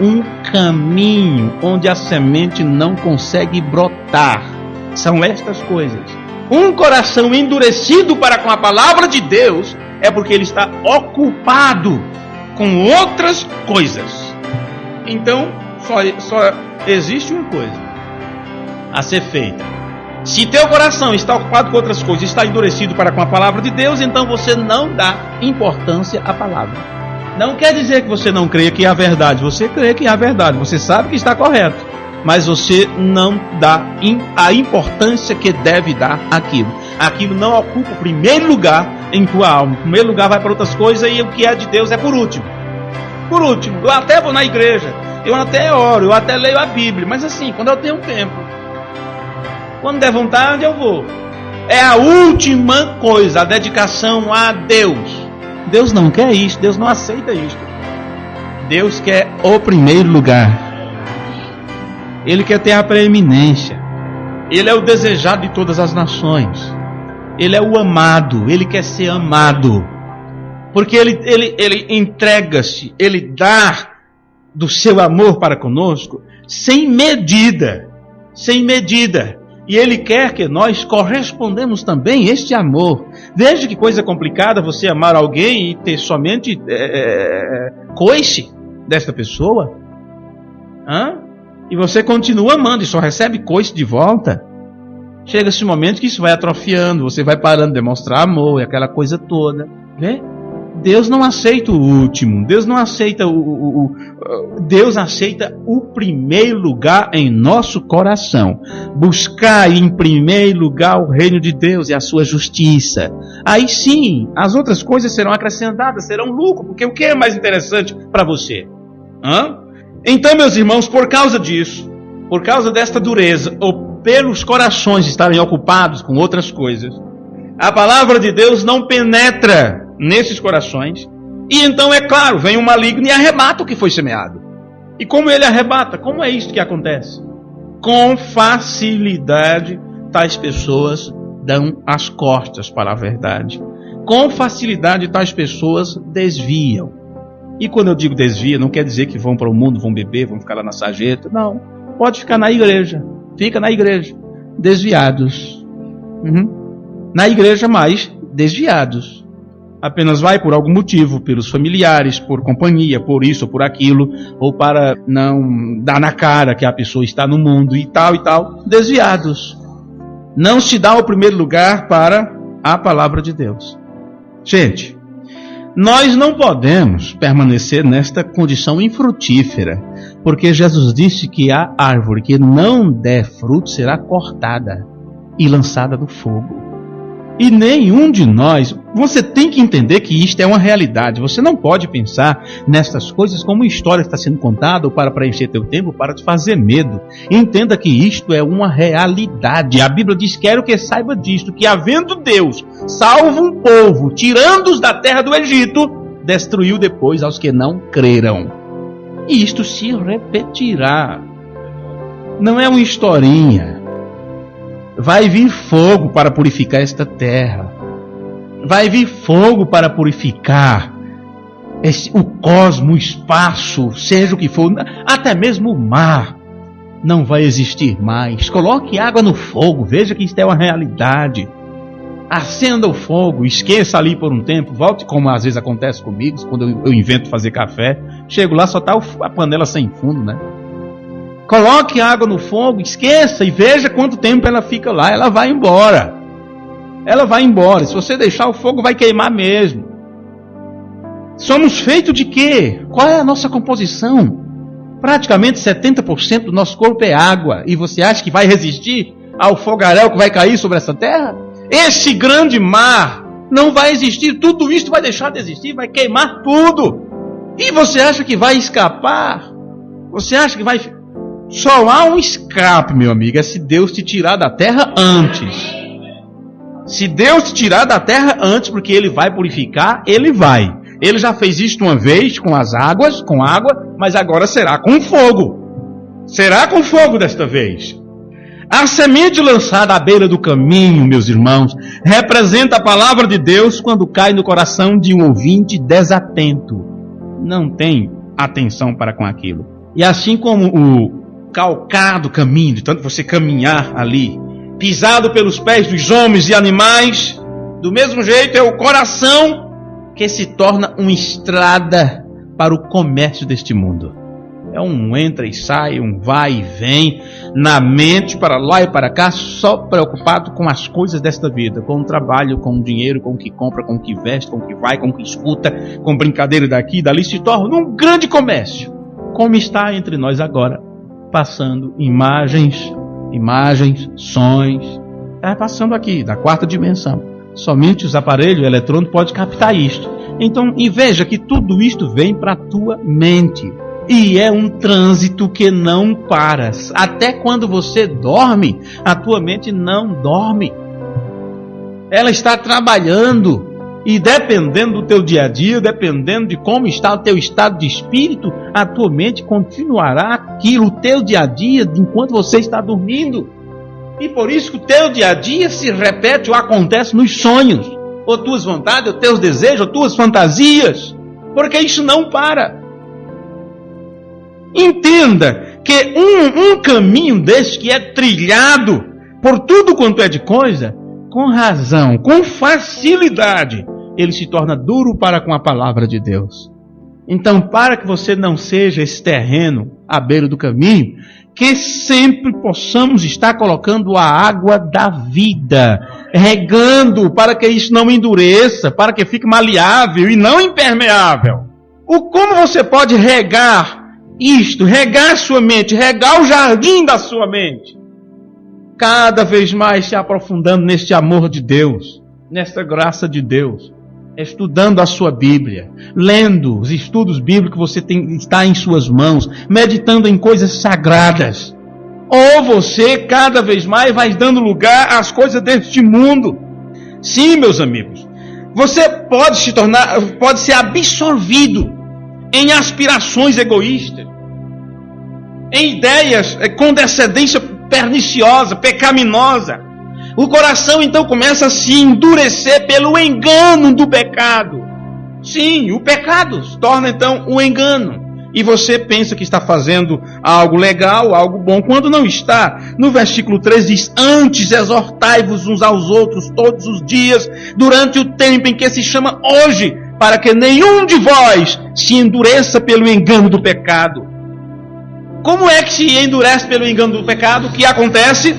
um caminho onde a semente não consegue brotar. São estas coisas. Um coração endurecido para com a palavra de Deus é porque ele está ocupado com outras coisas. Então, só existe uma coisa a ser feita. Se teu coração está ocupado com outras coisas, está endurecido para com a palavra de Deus, então você não dá importância à palavra. Não quer dizer que você não crê que é a verdade. Você crê que é a verdade. Você sabe que está correto. Mas você não dá a importância que deve dar àquilo. Aquilo não ocupa o primeiro lugar em tua alma. O primeiro lugar vai para outras coisas e o que é de Deus é por último. Por último. Eu até vou na igreja. Eu até oro. Eu até leio a Bíblia. Mas assim, quando eu tenho tempo. Quando der vontade, eu vou. É a última coisa. A dedicação a Deus. Deus não quer isto, Deus não aceita isto. Deus quer o primeiro lugar. Ele quer ter a preeminência. Ele é o desejado de todas as nações. Ele é o amado, ele quer ser amado. Porque ele entrega-se, ele dá do seu amor para conosco sem medida. Sem medida. E ele quer que nós correspondemos também a este amor. Veja que coisa complicada você amar alguém e ter somente coice desta pessoa. E você continua amando e só recebe coice de volta. Chega-se um momento que isso vai atrofiando, você vai parando de demonstrar amor e aquela coisa toda. Vê? Deus não aceita o último, Deus não aceita Deus aceita o primeiro lugar em nosso coração. Buscar em primeiro lugar o reino de Deus e a sua justiça. Aí sim, as outras coisas serão acrescentadas, serão lucro, porque o que é mais interessante para você? Então, meus irmãos, por causa disso, por causa desta dureza, ou pelos corações estarem ocupados com outras coisas, a palavra de Deus não penetra nesses corações, e então, é claro, vem o maligno e arrebata o que foi semeado. E como ele arrebata? Como é isso que acontece? Com facilidade, tais pessoas dão as costas para a verdade. Com facilidade, tais pessoas desviam. E quando eu digo desvia, não quer dizer que vão para o mundo, vão beber, vão ficar lá na sarjeta. Não, pode ficar na igreja. Fica na igreja. Desviados. Na igreja, mas desviados. Apenas vai por algum motivo, pelos familiares, por companhia, por isso ou por aquilo, ou para não dar na cara que a pessoa está no mundo e tal, desviados. Não se dá o primeiro lugar para a palavra de Deus. Gente, nós não podemos permanecer nesta condição infrutífera, porque Jesus disse que a árvore que não der fruto será cortada e lançada no fogo. E nenhum de nós, você tem que entender que isto é uma realidade. Você não pode pensar nestas coisas como uma história que está sendo contada ou para preencher teu tempo, para te fazer medo. Entenda que isto é uma realidade. A Bíblia diz: quero que saiba disto, que havendo Deus salvo um povo, tirando-os da terra do Egito, destruiu depois aos que não creram. E isto se repetirá. Não é uma historinha. Vai vir fogo para purificar esta terra. Vai vir fogo para purificar o cosmo, o espaço, seja o que for, até mesmo o mar. Não vai existir mais. Coloque água no fogo, veja que isto é uma realidade. Acenda o fogo, esqueça ali por um tempo, volte, como às vezes acontece comigo, quando eu invento fazer café. Chego lá, só está a panela sem fundo, né? Coloque água no fogo, esqueça e veja quanto tempo ela fica lá. Ela vai embora. Ela vai embora. Se você deixar, o fogo vai queimar mesmo. Somos feitos de quê? Qual é a nossa composição? Praticamente 70% do nosso corpo é água. E você acha que vai resistir ao fogaréu que vai cair sobre essa terra? Esse grande mar não vai existir. Tudo isso vai deixar de existir, vai queimar tudo. E você acha que vai escapar? Você acha que vai... Só há um escape, meu amigo, é se Deus te tirar da terra antes. Se Deus te tirar da terra antes, porque Ele vai purificar, Ele vai. Ele já fez isto uma vez com as águas, com água, mas agora será com fogo. Será com fogo desta vez. A semente lançada à beira do caminho, meus irmãos, representa a palavra de Deus quando cai no coração de um ouvinte desatento. Não tem atenção para com aquilo. E assim como o calcado caminho, de tanto você caminhar ali, pisado pelos pés dos homens e animais, do mesmo jeito é o coração que se torna uma estrada para o comércio deste mundo. É um entra e sai, um vai e vem, na mente, para lá e para cá, só preocupado com as coisas desta vida, com o trabalho, com o dinheiro, com o que compra, com o que veste, com o que vai, com o que escuta, com brincadeira daqui e dali, se torna um grande comércio, como está entre nós agora. Passando imagens, sons, passando aqui, da quarta dimensão. Somente os aparelhos eletrônicos podem captar isto. Então, e veja que tudo isto vem para a tua mente. E é um trânsito que não para. Até quando você dorme, a tua mente não dorme. Ela está trabalhando. E dependendo do teu dia a dia, dependendo de como está o teu estado de espírito, a tua mente continuará aquilo, o teu dia a dia, enquanto você está dormindo. E por isso que o teu dia a dia se repete ou acontece nos sonhos, ou tuas vontades, ou teus desejos, ou tuas fantasias, porque isso não para. Entenda que um caminho desse que é trilhado por tudo quanto é de coisa, com razão, com facilidade, ele se torna duro para com a palavra de Deus. Então, para que você não seja esse terreno à beira do caminho, que sempre possamos estar colocando a água da vida, regando, para que isso não endureça, para que fique maleável e não impermeável. Como você pode regar isto, regar sua mente, regar o jardim da sua mente? Cada vez mais se aprofundando neste amor de Deus, nesta graça de Deus, estudando a sua Bíblia, lendo os estudos bíblicos que você está em suas mãos, meditando em coisas sagradas. Ou você cada vez mais vai dando lugar às coisas deste mundo. Sim, meus amigos, você pode ser absorvido em aspirações egoístas, em ideias com descendência perniciosa, pecaminosa. O coração então começa a se endurecer pelo engano do pecado. Sim, o pecado se torna então um engano. E você pensa que está fazendo algo legal, algo bom, quando não está. No versículo 3 diz: antes exortai-vos uns aos outros todos os dias, durante o tempo em que se chama hoje, para que nenhum de vós se endureça pelo engano do pecado. Como é que se endurece pelo engano do pecado? O que acontece?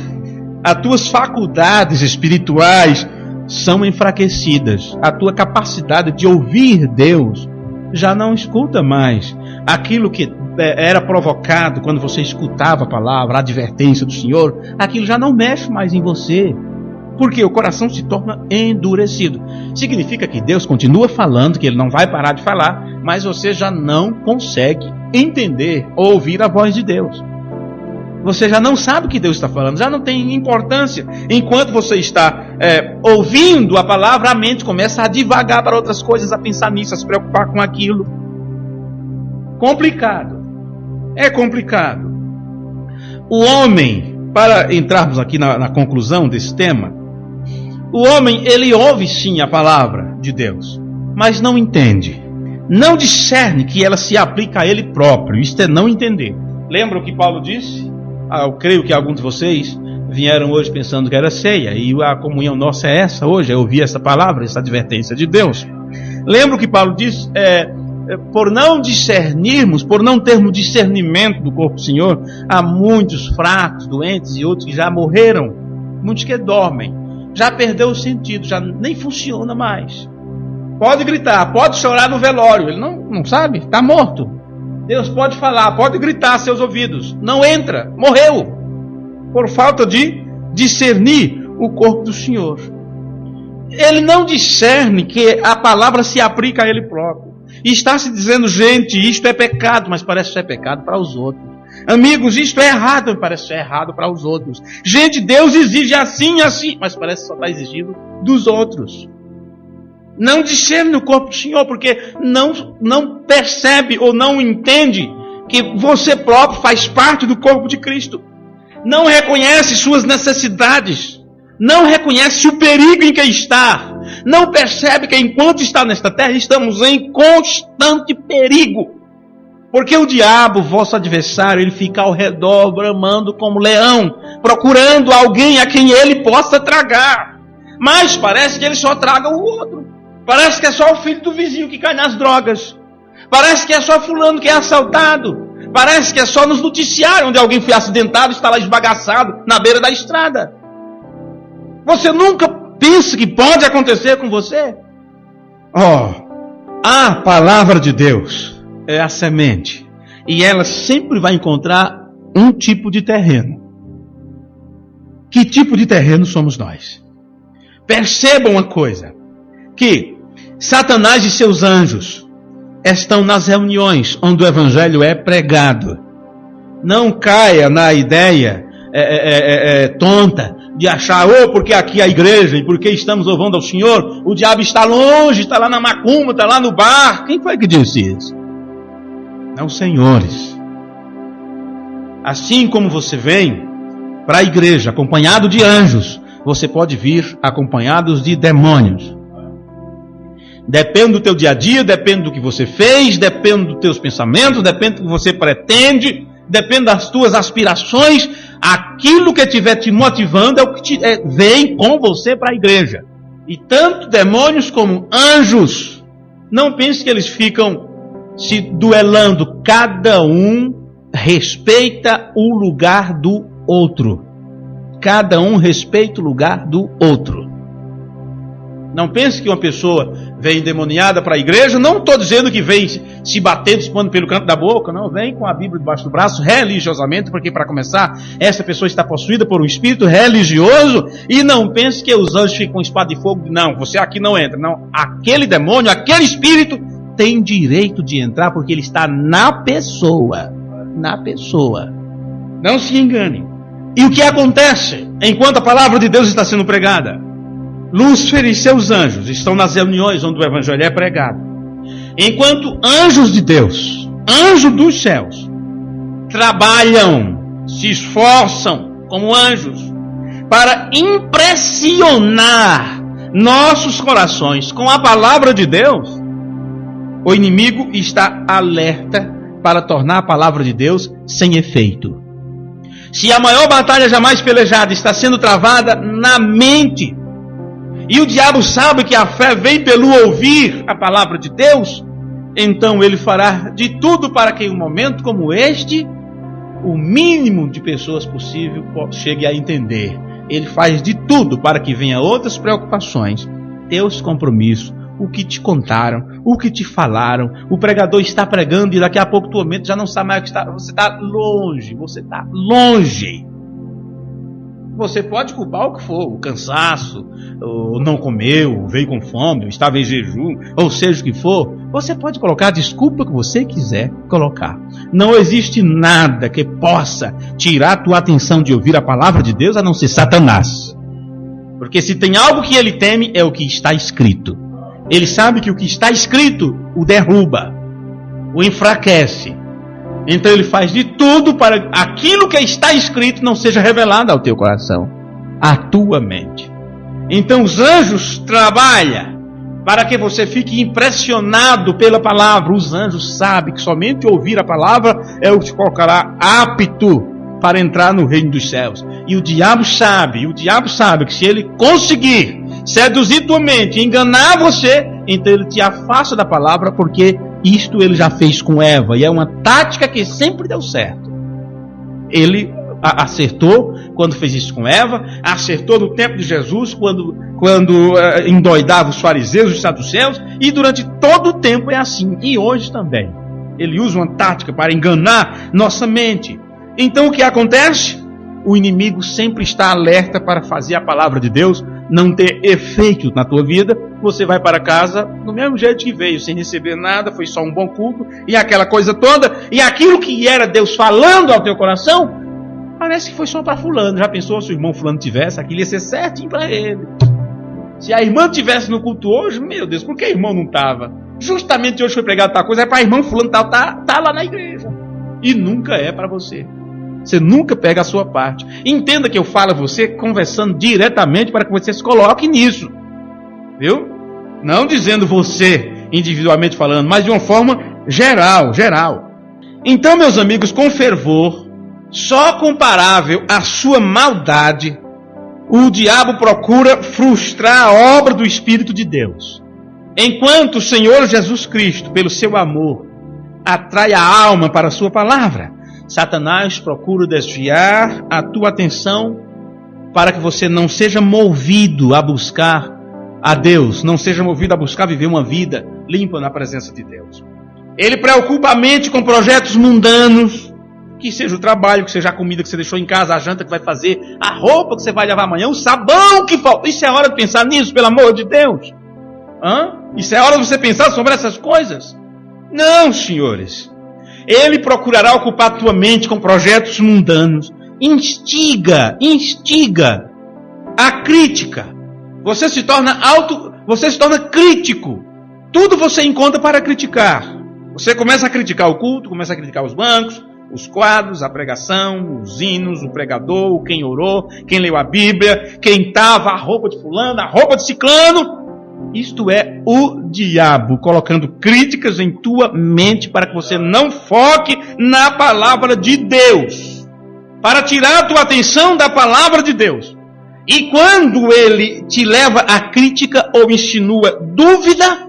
As tuas faculdades espirituais são enfraquecidas. A tua capacidade de ouvir Deus já não escuta mais. Aquilo que era provocado quando você escutava a palavra, a advertência do Senhor, aquilo já não mexe mais em você. Porque o coração se torna endurecido. Significa que Deus continua falando, que Ele não vai parar de falar, mas você já não consegue entender ou ouvir a voz de Deus. Você já não sabe o que Deus está falando, já não tem importância. Enquanto você está ouvindo a palavra, a mente começa a divagar para outras coisas, a pensar nisso, a se preocupar com aquilo. Complicado. É complicado. O homem, para entrarmos aqui na conclusão desse tema, o homem, ele ouve sim a palavra de Deus, mas não entende. Não discerne que ela se aplica a ele próprio. Isto é não entender. Lembra o que Paulo disse? Eu creio que alguns de vocês vieram hoje pensando que era ceia, e a comunhão nossa é essa hoje, é ouvir essa palavra, essa advertência de Deus. Lembra o que Paulo disse? Por não discernirmos, por não termos discernimento do corpo do Senhor, há muitos fracos, doentes e outros que já morreram, muitos que dormem, já perdeu o sentido, já nem funciona mais. Pode gritar, pode chorar no velório, ele não sabe, está morto. Deus pode falar, pode gritar a seus ouvidos, não entra, morreu, por falta de discernir o corpo do Senhor. Ele não discerne que a palavra se aplica a ele próprio. E está se dizendo, gente, isto é pecado, mas parece ser pecado para os outros. Amigos, isto é errado, mas parece ser errado para os outros. Gente, Deus exige assim, mas parece que só está exigindo dos outros. Não discerne o corpo do Senhor, porque não percebe ou não entende que você próprio faz parte do corpo de Cristo. Não reconhece suas necessidades. Não reconhece o perigo em que está. Não percebe que enquanto está nesta terra, estamos em constante perigo. Porque o diabo, vosso adversário, ele fica ao redor, bramando como leão, procurando alguém a quem ele possa tragar. Mas parece que ele só traga o outro. Parece que é só o filho do vizinho que cai nas drogas. Parece que é só fulano que é assaltado. Parece que é só nos noticiários onde alguém foi acidentado e está lá esbagaçado na beira da estrada. Você nunca pensa que pode acontecer com você? A palavra de Deus é a semente. E ela sempre vai encontrar um tipo de terreno. Que tipo de terreno somos nós? Percebam uma coisa. Que Satanás e seus anjos estão nas reuniões onde o evangelho é pregado. Não caia na ideia tonta de achar, porque aqui é a igreja e porque estamos louvando ao Senhor, o diabo está longe, está lá na macumba, está lá no bar. Quem foi que disse isso? Não, senhores. Assim como você vem para a igreja acompanhado de anjos, você pode vir acompanhados de demônios. Depende do teu dia a dia, depende do que você fez, depende dos teus pensamentos, depende do que você pretende, depende das tuas aspirações. Aquilo que estiver te motivando é o que vem com você para a igreja. E tanto demônios como anjos, não pense que eles ficam se duelando. Cada um respeita o lugar do outro. Cada um respeita o lugar do outro. Não pense que uma pessoa vem endemoniada para a igreja. Não estou dizendo que vem se batendo, se pondo pelo canto da boca. Não, vem com a Bíblia debaixo do braço, religiosamente, porque para começar, essa pessoa está possuída por um espírito religioso. E não pense que os anjos ficam com espada de fogo. Não, você aqui não entra. Não, aquele demônio, aquele espírito tem direito de entrar porque ele está na pessoa. Na pessoa. Não se engane. E o que acontece enquanto a palavra de Deus está sendo pregada? Lúcifer e seus anjos estão nas reuniões onde o evangelho é pregado. Enquanto anjos de Deus, anjos dos céus, trabalham, se esforçam como anjos para impressionar nossos corações com a palavra de Deus, o inimigo está alerta para tornar a palavra de Deus sem efeito. Se a maior batalha jamais pelejada está sendo travada na mente, e o diabo sabe que a fé vem pelo ouvir a palavra de Deus, então ele fará de tudo para que em um momento como este, o mínimo de pessoas possível chegue a entender. Ele faz de tudo para que venha outras preocupações, teus compromissos, o que te contaram, o que te falaram. O pregador está pregando e daqui a pouco tua mente já não sabe mais o que está. Você está longe, você está longe. Você pode culpar o que for, o cansaço, ou não comeu, veio com fome, estava em jejum, ou seja o que for. Você pode colocar a desculpa que você quiser colocar. Não existe nada que possa tirar a tua atenção de ouvir a palavra de Deus, a não ser Satanás. Porque se tem algo que ele teme, é o que está escrito. Ele sabe que o que está escrito o derruba, o enfraquece. Então ele faz de tudo para aquilo que está escrito não seja revelado ao teu coração, à tua mente. Então os anjos trabalham para que você fique impressionado pela palavra. Os anjos sabem que somente ouvir a palavra é o que te colocará apto para entrar no reino dos céus. E o diabo sabe que se ele conseguir seduzir tua mente, enganar você, então ele te afasta da palavra, porque isto ele já fez com Eva, e é uma tática que sempre deu certo. Ele acertou quando fez isso com Eva, acertou no tempo de Jesus, quando endoidava os fariseus, os saduceus, e durante todo o tempo é assim, e hoje também. Ele usa uma tática para enganar nossa mente. Então o que acontece? O inimigo sempre está alerta para fazer a palavra de Deus não ter efeito na tua vida. Você vai para casa do mesmo jeito que veio, sem receber nada, foi só um bom culto, e aquela coisa toda, e aquilo que era Deus falando ao teu coração, parece que foi só para fulano. Já pensou se o irmão fulano tivesse, aquilo ia ser certinho para ele. Se a irmã tivesse no culto hoje, meu Deus, por que a irmã não estava? Justamente hoje foi pregado tal coisa, é para a irmã fulano tá lá na igreja. E nunca é para você. Você nunca pega a sua parte. Entenda que eu falo a você conversando diretamente para que você se coloque nisso. Viu? Não dizendo você individualmente falando, mas de uma forma geral. Então, meus amigos, com fervor, só comparável à sua maldade, o diabo procura frustrar a obra do Espírito de Deus. Enquanto o Senhor Jesus Cristo, pelo seu amor, atrai a alma para a sua palavra, Satanás procura desviar a tua atenção para que você não seja movido a buscar a Deus, não seja movido a buscar viver uma vida limpa na presença de Deus. Ele preocupa a mente com projetos mundanos, que seja o trabalho, que seja a comida que você deixou em casa, a janta que vai fazer, a roupa que você vai levar amanhã, o sabão que falta. Isso é hora de pensar nisso, pelo amor de Deus. Isso é hora de você pensar sobre essas coisas? Não, senhores. Ele procurará ocupar tua mente com projetos mundanos. Instiga a crítica. Você se torna crítico. Tudo você encontra para criticar. Você começa a criticar o culto, começa a criticar os bancos, os quadros, a pregação, os hinos, o pregador, quem orou, quem leu a Bíblia, quem estava, a roupa de fulano, a roupa de ciclano. Isto é o diabo colocando críticas em tua mente para que você não foque na palavra de Deus, para tirar a tua atenção da palavra de Deus. E quando ele te leva à crítica ou insinua dúvida,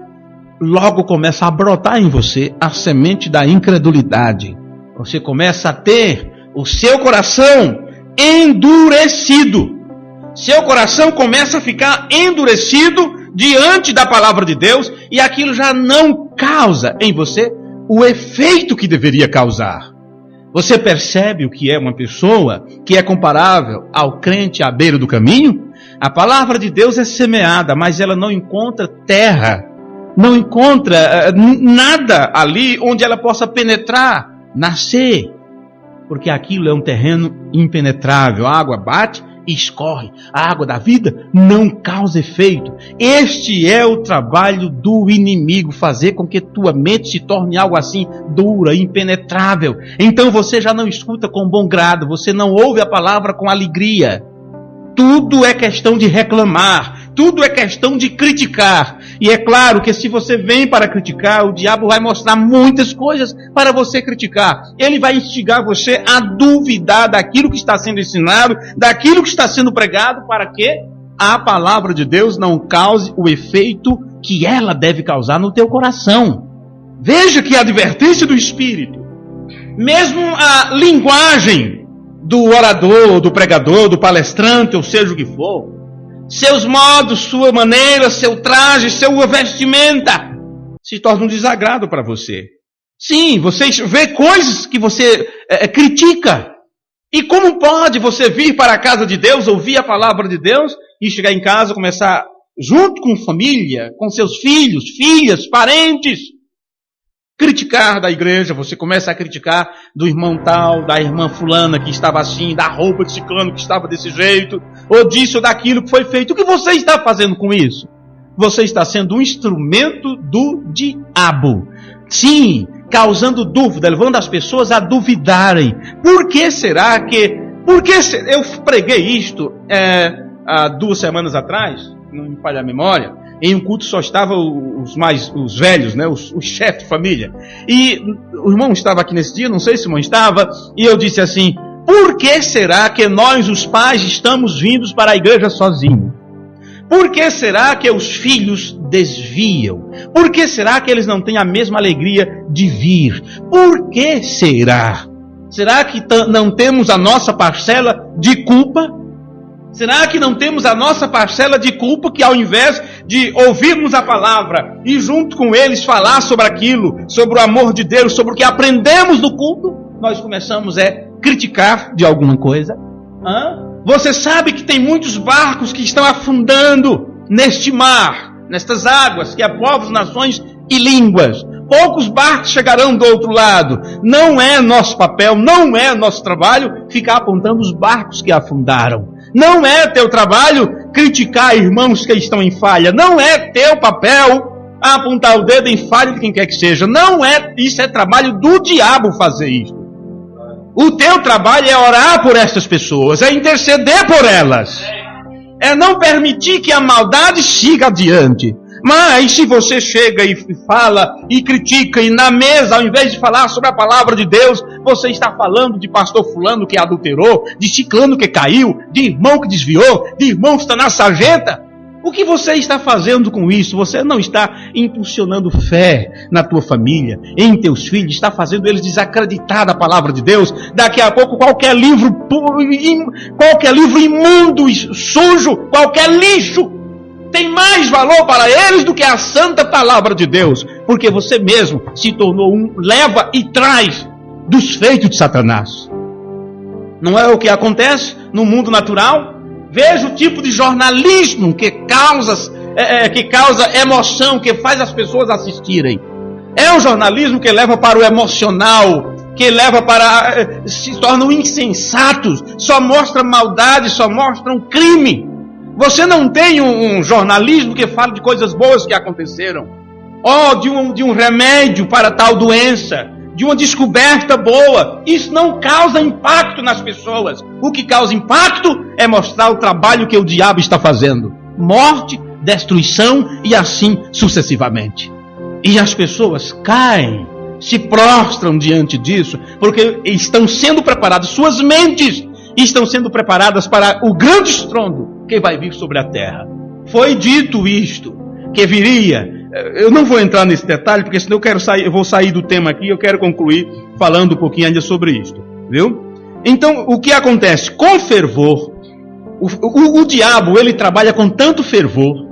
logo começa a brotar em você a semente da incredulidade. Você começa a ter o seu coração endurecido. Seu coração começa a ficar endurecido diante da palavra de Deus, e aquilo já não causa em você o efeito que deveria causar. Você percebe o que é uma pessoa que é comparável ao crente à beira do caminho? A palavra de Deus é semeada, mas ela não encontra terra, não encontra nada ali onde ela possa penetrar, nascer, porque aquilo é um terreno impenetrável. A água bate e escorre, a água da vida não causa efeito. Este é o trabalho do inimigo, fazer com que tua mente se torne algo assim dura, impenetrável. Então você já não escuta com bom grado, você não ouve a palavra com alegria. Tudo é questão de reclamar, tudo é questão de criticar. E é claro que se você vem para criticar, o diabo vai mostrar muitas coisas para você criticar. Ele vai instigar você a duvidar daquilo que está sendo ensinado, daquilo que está sendo pregado, para que a palavra de Deus não cause o efeito que ela deve causar no teu coração. Veja que a advertência do Espírito, mesmo a linguagem do orador, do pregador, do palestrante, ou seja o que for, seus modos, sua maneira, seu traje, sua vestimenta, se torna um desagrado para você. Sim, você vê coisas que você critica. E como pode você vir para a casa de Deus, ouvir a palavra de Deus, e chegar em casa, começar junto com família, com seus filhos, filhas, parentes, criticar da igreja? Você começa a criticar do irmão tal, da irmã fulana que estava assim, da roupa de ciclano que estava desse jeito, ou disso ou daquilo que foi feito. O que você está fazendo com isso? Você está sendo um instrumento do diabo. Sim, causando dúvida, levando as pessoas a duvidarem. Por que será que... Eu preguei isto há 2 semanas atrás, não me falha a memória. Em um culto só estavam os velhos, né, os chefes de família. E o irmão estava aqui nesse dia, não sei se o irmão estava, e eu disse assim: por que será que nós, os pais, estamos vindos para a igreja sozinhos? Por que será que os filhos desviam? Por que será que eles não têm a mesma alegria de vir? Por que será? Será que não temos a nossa parcela de culpa? Será que não temos a nossa parcela de culpa, que ao invés de ouvirmos a palavra e junto com eles falar sobre aquilo, sobre o amor de Deus, sobre o que aprendemos no culto, nós começamos a criticar de alguma coisa? Você sabe que tem muitos barcos que estão afundando neste mar, nestas águas, que é povos, nações e línguas. Poucos barcos chegarão do outro lado. Não é nosso papel, não é nosso trabalho ficar apontando os barcos que afundaram. Não é teu trabalho criticar irmãos que estão em falha. Não é teu papel apontar o dedo em falha de quem quer que seja. Não é, isso é trabalho do diabo fazer isso. O teu trabalho é orar por estas pessoas, é interceder por elas, é não permitir que a maldade siga adiante. Mas se você chega e fala e critica, e na mesa, ao invés de falar sobre a palavra de Deus, você está falando de pastor fulano que adulterou, de ciclano que caiu, de irmão que desviou, de irmão que está na sarjeta, o que você está fazendo com isso? Você não está impulsionando fé na tua família, em teus filhos, está fazendo eles desacreditar da palavra de Deus. Daqui a pouco qualquer livro imundo, sujo, qualquer lixo, tem mais valor para eles do que a santa palavra de Deus, porque você mesmo se tornou leva e traz dos feitos de Satanás. Não é o que acontece no mundo natural? Veja o tipo de jornalismo que causa emoção, que faz as pessoas assistirem. É um jornalismo que leva para o emocional, que leva para... se tornam insensatos, só mostra maldade, só mostra um crime. Você não tem um jornalismo que fala de coisas boas que aconteceram. De um remédio para tal doença. De uma descoberta boa. Isso não causa impacto nas pessoas. O que causa impacto é mostrar o trabalho que o diabo está fazendo. Morte, destruição e assim sucessivamente. E as pessoas caem, se prostram diante disso, porque estão sendo preparadas, suas mentes estão sendo preparadas para o grande estrondo que vai vir sobre a terra. Foi dito isto, que viria. Eu não vou entrar nesse detalhe, porque senão eu vou sair do tema aqui, eu quero concluir falando um pouquinho ainda sobre isto, viu? Então, o que acontece? Com fervor, o diabo, ele trabalha com tanto fervor,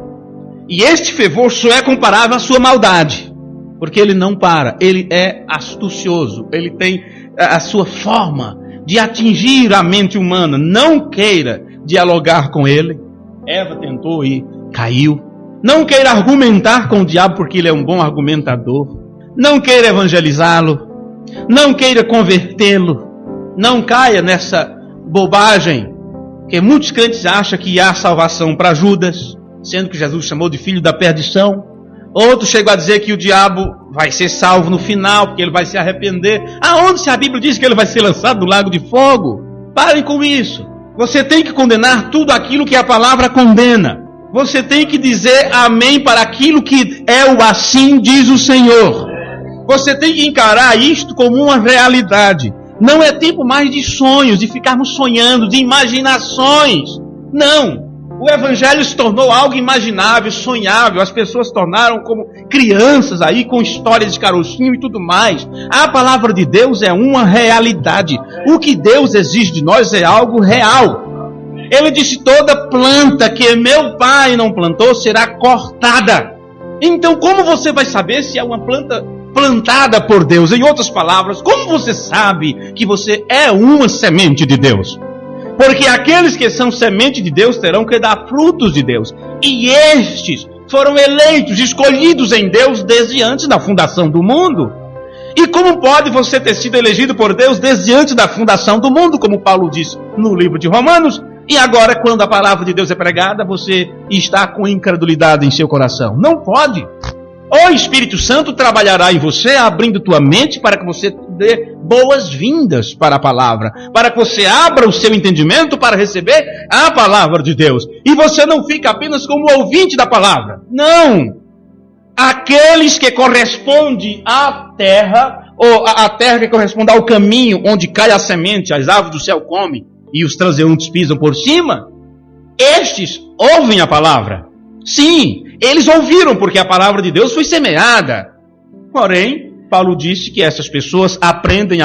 e este fervor só é comparável à sua maldade, porque ele não para, ele é astucioso, ele tem a sua forma de atingir a mente humana. Não queira dialogar com ele. Eva tentou e caiu. Não queira argumentar com o diabo, porque ele é um bom argumentador. Não queira evangelizá-lo. Não queira convertê-lo. Não caia nessa bobagem que muitos crentes acham que há salvação para Judas, sendo que Jesus chamou de filho da perdição. Outros chegam a dizer que o diabo vai ser salvo no final, porque ele vai se arrepender. Aonde se a Bíblia diz que ele vai ser lançado no lago de fogo? Parem com isso. Você tem que condenar tudo aquilo que a palavra condena. Você tem que dizer amém para aquilo que é o assim diz o Senhor. Você tem que encarar isto como uma realidade. Não é tempo mais de sonhos, de ficarmos sonhando, de imaginações. Não. O Evangelho se tornou algo imaginável, sonhável. As pessoas se tornaram como crianças aí, com histórias de carochinho e tudo mais. A palavra de Deus é uma realidade. O que Deus exige de nós é algo real. Ele disse, toda planta que meu pai não plantou será cortada. Então, como você vai saber se é uma planta plantada por Deus? Em outras palavras, como você sabe que você é uma semente de Deus? Porque aqueles que são semente de Deus terão que dar frutos de Deus. E estes foram eleitos, escolhidos em Deus desde antes da fundação do mundo. E como pode você ter sido elegido por Deus desde antes da fundação do mundo, como Paulo diz no livro de Romanos, e agora quando a palavra de Deus é pregada, você está com incredulidade em seu coração? Não pode. O Espírito Santo trabalhará em você, abrindo tua mente para que você dê boas-vindas para a palavra, para que você abra o seu entendimento para receber a palavra de Deus. E você não fica apenas como ouvinte da palavra. Não! Aqueles que correspondem à terra, ou a terra que corresponde ao caminho onde cai a semente, as aves do céu comem e os transeuntes pisam por cima, estes ouvem a palavra. Sim, eles ouviram porque a palavra de Deus foi semeada. Porém, Paulo disse que essas pessoas aprendem,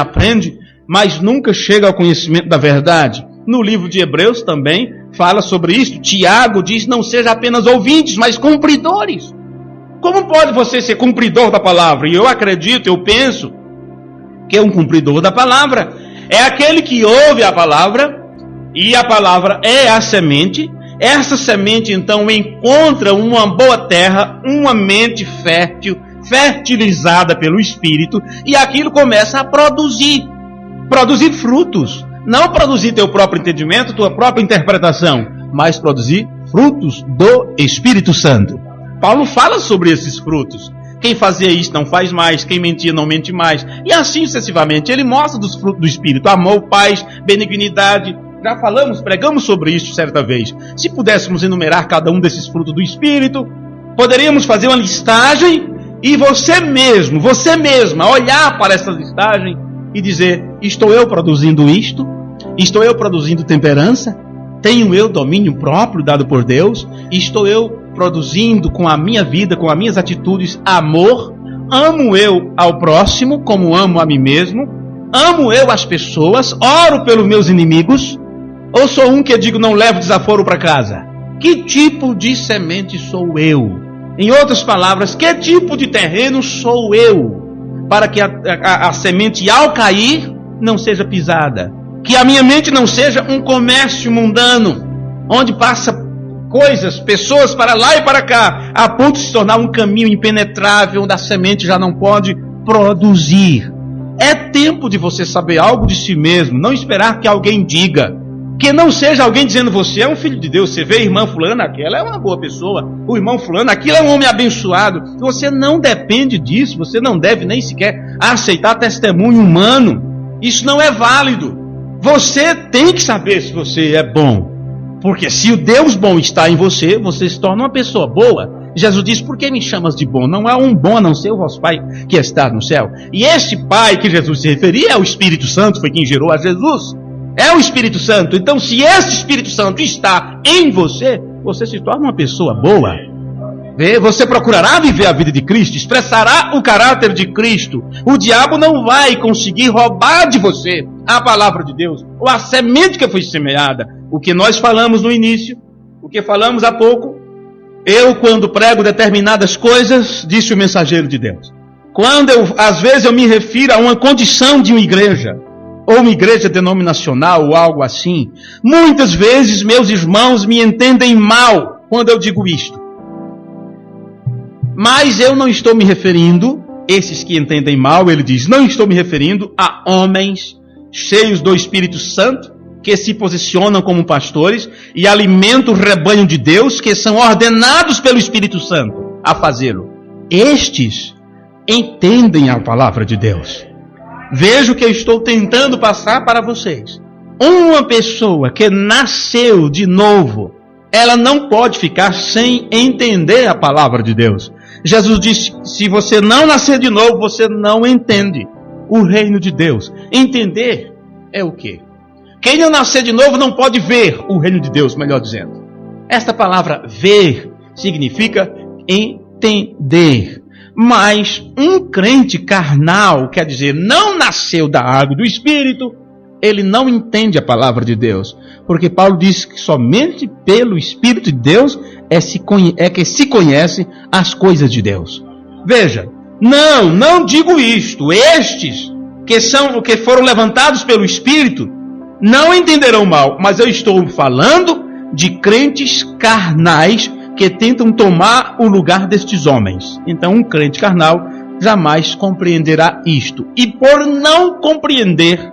mas nunca chegam ao conhecimento da verdade. No livro de Hebreus também fala sobre isso. Tiago diz, não seja apenas ouvintes, mas cumpridores. Como pode você ser cumpridor da palavra? E eu acredito, eu penso que um cumpridor da palavra é aquele que ouve a palavra, e a palavra é a semente. Essa semente então encontra uma boa terra, uma mente fértil, fertilizada pelo Espírito, e aquilo começa a produzir frutos. Não produzir teu próprio entendimento, tua própria interpretação, mas produzir frutos do Espírito Santo. Paulo fala sobre esses frutos. Quem fazia isso não faz mais, quem mentia não mente mais, e assim sucessivamente. Ele mostra dos frutos do Espírito: amor, paz, benignidade. Já falamos, pregamos sobre isso certa vez. Se pudéssemos enumerar cada um desses frutos do Espírito, poderíamos fazer uma listagem e você mesma olhar para essa listagem e dizer: estou eu produzindo isto? Estou eu produzindo temperança? Tenho eu domínio próprio dado por Deus? Estou eu produzindo com a minha vida, com as minhas atitudes, amor? Amo eu ao próximo como amo a mim mesmo? Amo eu as pessoas? Oro pelos meus inimigos? Ou sou um que digo, não levo desaforo para casa? Que tipo de semente sou eu? Em outras palavras, que tipo de terreno sou eu? Para que a semente, ao cair, não seja pisada. Que a minha mente não seja um comércio mundano, onde passa coisas, pessoas para lá e para cá, a ponto de se tornar um caminho impenetrável, onde a semente já não pode produzir. É tempo de você saber algo de si mesmo, não esperar que alguém diga. Que não seja alguém dizendo, você é um filho de Deus. Você vê a irmã fulana, aquela é uma boa pessoa. O irmão fulano, aquilo é um homem abençoado. Você não depende disso. Você não deve nem sequer aceitar testemunho humano. Isso não é válido. Você tem que saber se você é bom. Porque se o Deus bom está em você, você se torna uma pessoa boa. Jesus disse, por que me chamas de bom? Não há um bom a não ser o vosso Pai que está no céu. E este Pai que Jesus se referia é o Espírito Santo, foi quem gerou a Jesus. É o Espírito Santo. Então, se esse Espírito Santo está em você, você se torna uma pessoa boa. Você procurará viver a vida de Cristo, expressará o caráter de Cristo. O diabo não vai conseguir roubar de você a palavra de Deus, ou a semente que foi semeada. O que nós falamos no início, o que falamos há pouco, eu quando prego determinadas coisas, disse o mensageiro de Deus. Às vezes eu me refiro a uma condição de uma igreja, ou uma igreja denominacional, ou algo assim. Muitas vezes meus irmãos me entendem mal quando eu digo isto. Mas eu não estou me referindo, esses que entendem mal, ele diz, não estou me referindo a homens cheios do Espírito Santo, que se posicionam como pastores e alimentam o rebanho de Deus, que são ordenados pelo Espírito Santo a fazê-lo. Estes entendem a palavra de Deus. Veja o que eu estou tentando passar para vocês. Uma pessoa que nasceu de novo, ela não pode ficar sem entender a palavra de Deus. Jesus disse, se você não nascer de novo, você não entende o reino de Deus. Entender é o quê? Quem não nascer de novo não pode ver o reino de Deus, melhor dizendo. Esta palavra ver significa entender. Mas um crente carnal, quer dizer, não nasceu da água e do Espírito, ele não entende a palavra de Deus. Porque Paulo diz que somente pelo Espírito de Deus é que se conhece as coisas de Deus. Veja, não digo isto. Estes que foram levantados pelo Espírito não entenderão mal, mas eu estou falando de crentes carnais que tentam tomar o lugar destes homens. Então um crente carnal jamais compreenderá isto. E por não compreender,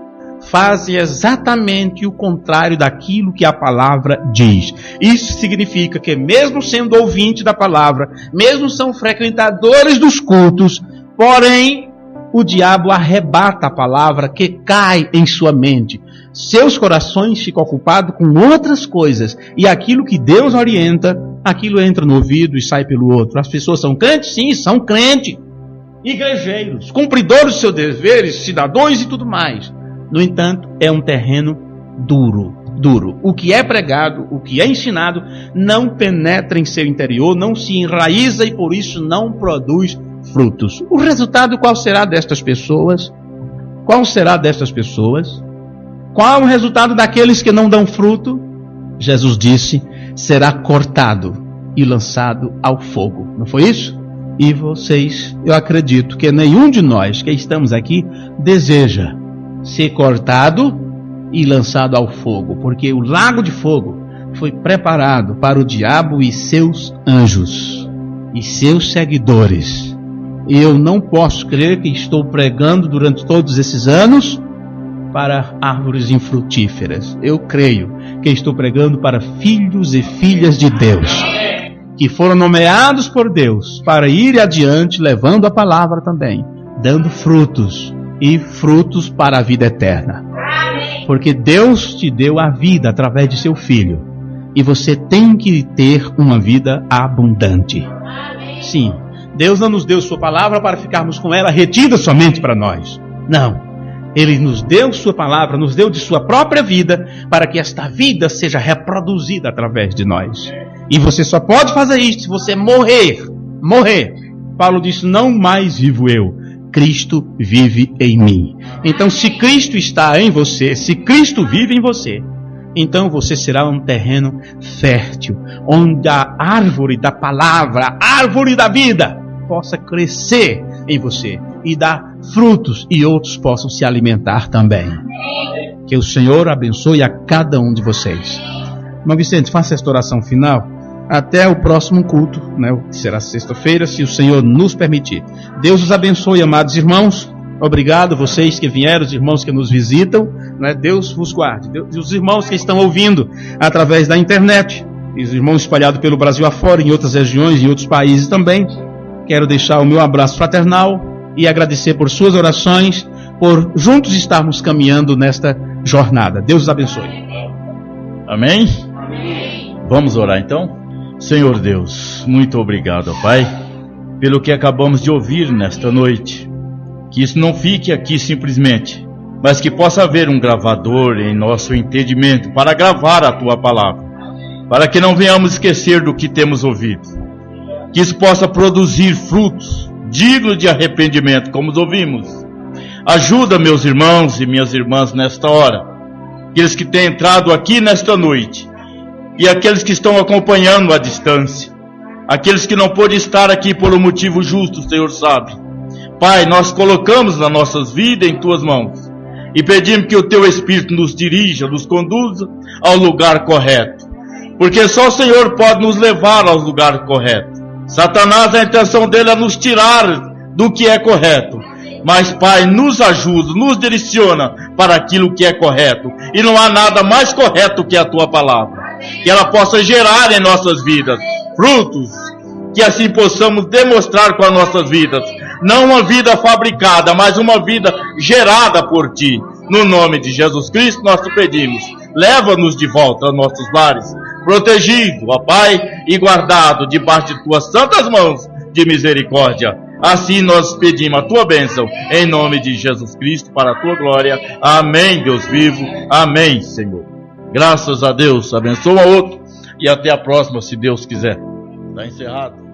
faz exatamente o contrário daquilo que a palavra diz. Isso significa que mesmo sendo ouvinte da palavra, mesmo são frequentadores dos cultos, porém o diabo arrebata a palavra que cai em sua mente. Seus corações ficam ocupados com outras coisas. E aquilo que Deus orienta, aquilo entra no ouvido e sai pelo outro. As pessoas são crentes? Sim, são crentes. Igrejeiros, cumpridores dos seus deveres, cidadãos e tudo mais. No entanto, é um terreno duro. O que é pregado, o que é ensinado, não penetra em seu interior, não se enraiza e por isso não produz frutos. O resultado qual será destas pessoas? Qual será destas pessoas? Qual o resultado daqueles que não dão fruto? Jesus disse, será cortado e lançado ao fogo. Não foi isso? E vocês, eu acredito que nenhum de nós que estamos aqui deseja ser cortado e lançado ao fogo, porque o lago de fogo foi preparado para o diabo e seus anjos e seus seguidores. Eu não posso crer que estou pregando durante todos esses anos para árvores infrutíferas. Eu creio que estou pregando para filhos e filhas de Deus, que foram nomeados por Deus para ir adiante, levando a palavra também, dando frutos, e frutos para a vida eterna. Porque Deus te deu a vida através de seu Filho, e você tem que ter uma vida abundante. Sim, Deus não nos deu sua palavra para ficarmos com ela retida somente para nós. Não. Ele nos deu sua palavra, nos deu de sua própria vida, para que esta vida seja reproduzida através de nós. E você só pode fazer isso se você morrer. Paulo disse, não mais vivo eu, Cristo vive em mim. Então, se Cristo está em você, se Cristo vive em você, então você será um terreno fértil, onde a árvore da palavra, a árvore da vida, possa crescer em você e dar frutos e outros possam se alimentar também. Que o Senhor abençoe a cada um de vocês. Irmão Vicente, faça esta oração final. Até o próximo culto, que será sexta-feira, se o Senhor nos permitir. Deus os abençoe, amados irmãos. Obrigado, vocês que vieram, os irmãos que nos visitam, né? Deus vos guarde. Deus, os irmãos que estão ouvindo através da internet, e os irmãos espalhados pelo Brasil afora, em outras regiões, em outros países também. Quero deixar o meu abraço fraternal e agradecer por suas orações, por juntos estarmos caminhando nesta jornada. Deus os abençoe. Amém? Amém. Vamos orar então? Senhor Deus, muito obrigado, Pai, pelo que acabamos de ouvir nesta noite. Que isso não fique aqui simplesmente, mas que possa haver um gravador em nosso entendimento para gravar a Tua palavra, para que não venhamos esquecer do que temos ouvido. Que isso possa produzir frutos dignos de arrependimento, como os ouvimos. Ajuda meus irmãos e minhas irmãs nesta hora, aqueles que têm entrado aqui nesta noite, e aqueles que estão acompanhando à distância, aqueles que não podem estar aqui por um motivo justo, o Senhor sabe. Pai, nós colocamos nas nossas vidas em Tuas mãos, e pedimos que o Teu Espírito nos dirija, nos conduza ao lugar correto, porque só o Senhor pode nos levar ao lugar correto. Satanás, a intenção dele é nos tirar do que é correto, mas Pai, nos ajuda, nos direciona para aquilo que é correto, e não há nada mais correto que a Tua palavra, que ela possa gerar em nossas vidas frutos, que assim possamos demonstrar com as nossas vidas, não uma vida fabricada, mas uma vida gerada por Ti. No nome de Jesus Cristo nós te pedimos, leva-nos de volta aos nossos lares, protegido, ó Pai, e guardado debaixo de Tuas santas mãos de misericórdia. Assim nós pedimos a Tua bênção, em nome de Jesus Cristo, para a Tua glória. Amém, Deus vivo. Amém, Senhor. Graças a Deus. Abençoa outro. E até a próxima, se Deus quiser. Está encerrado.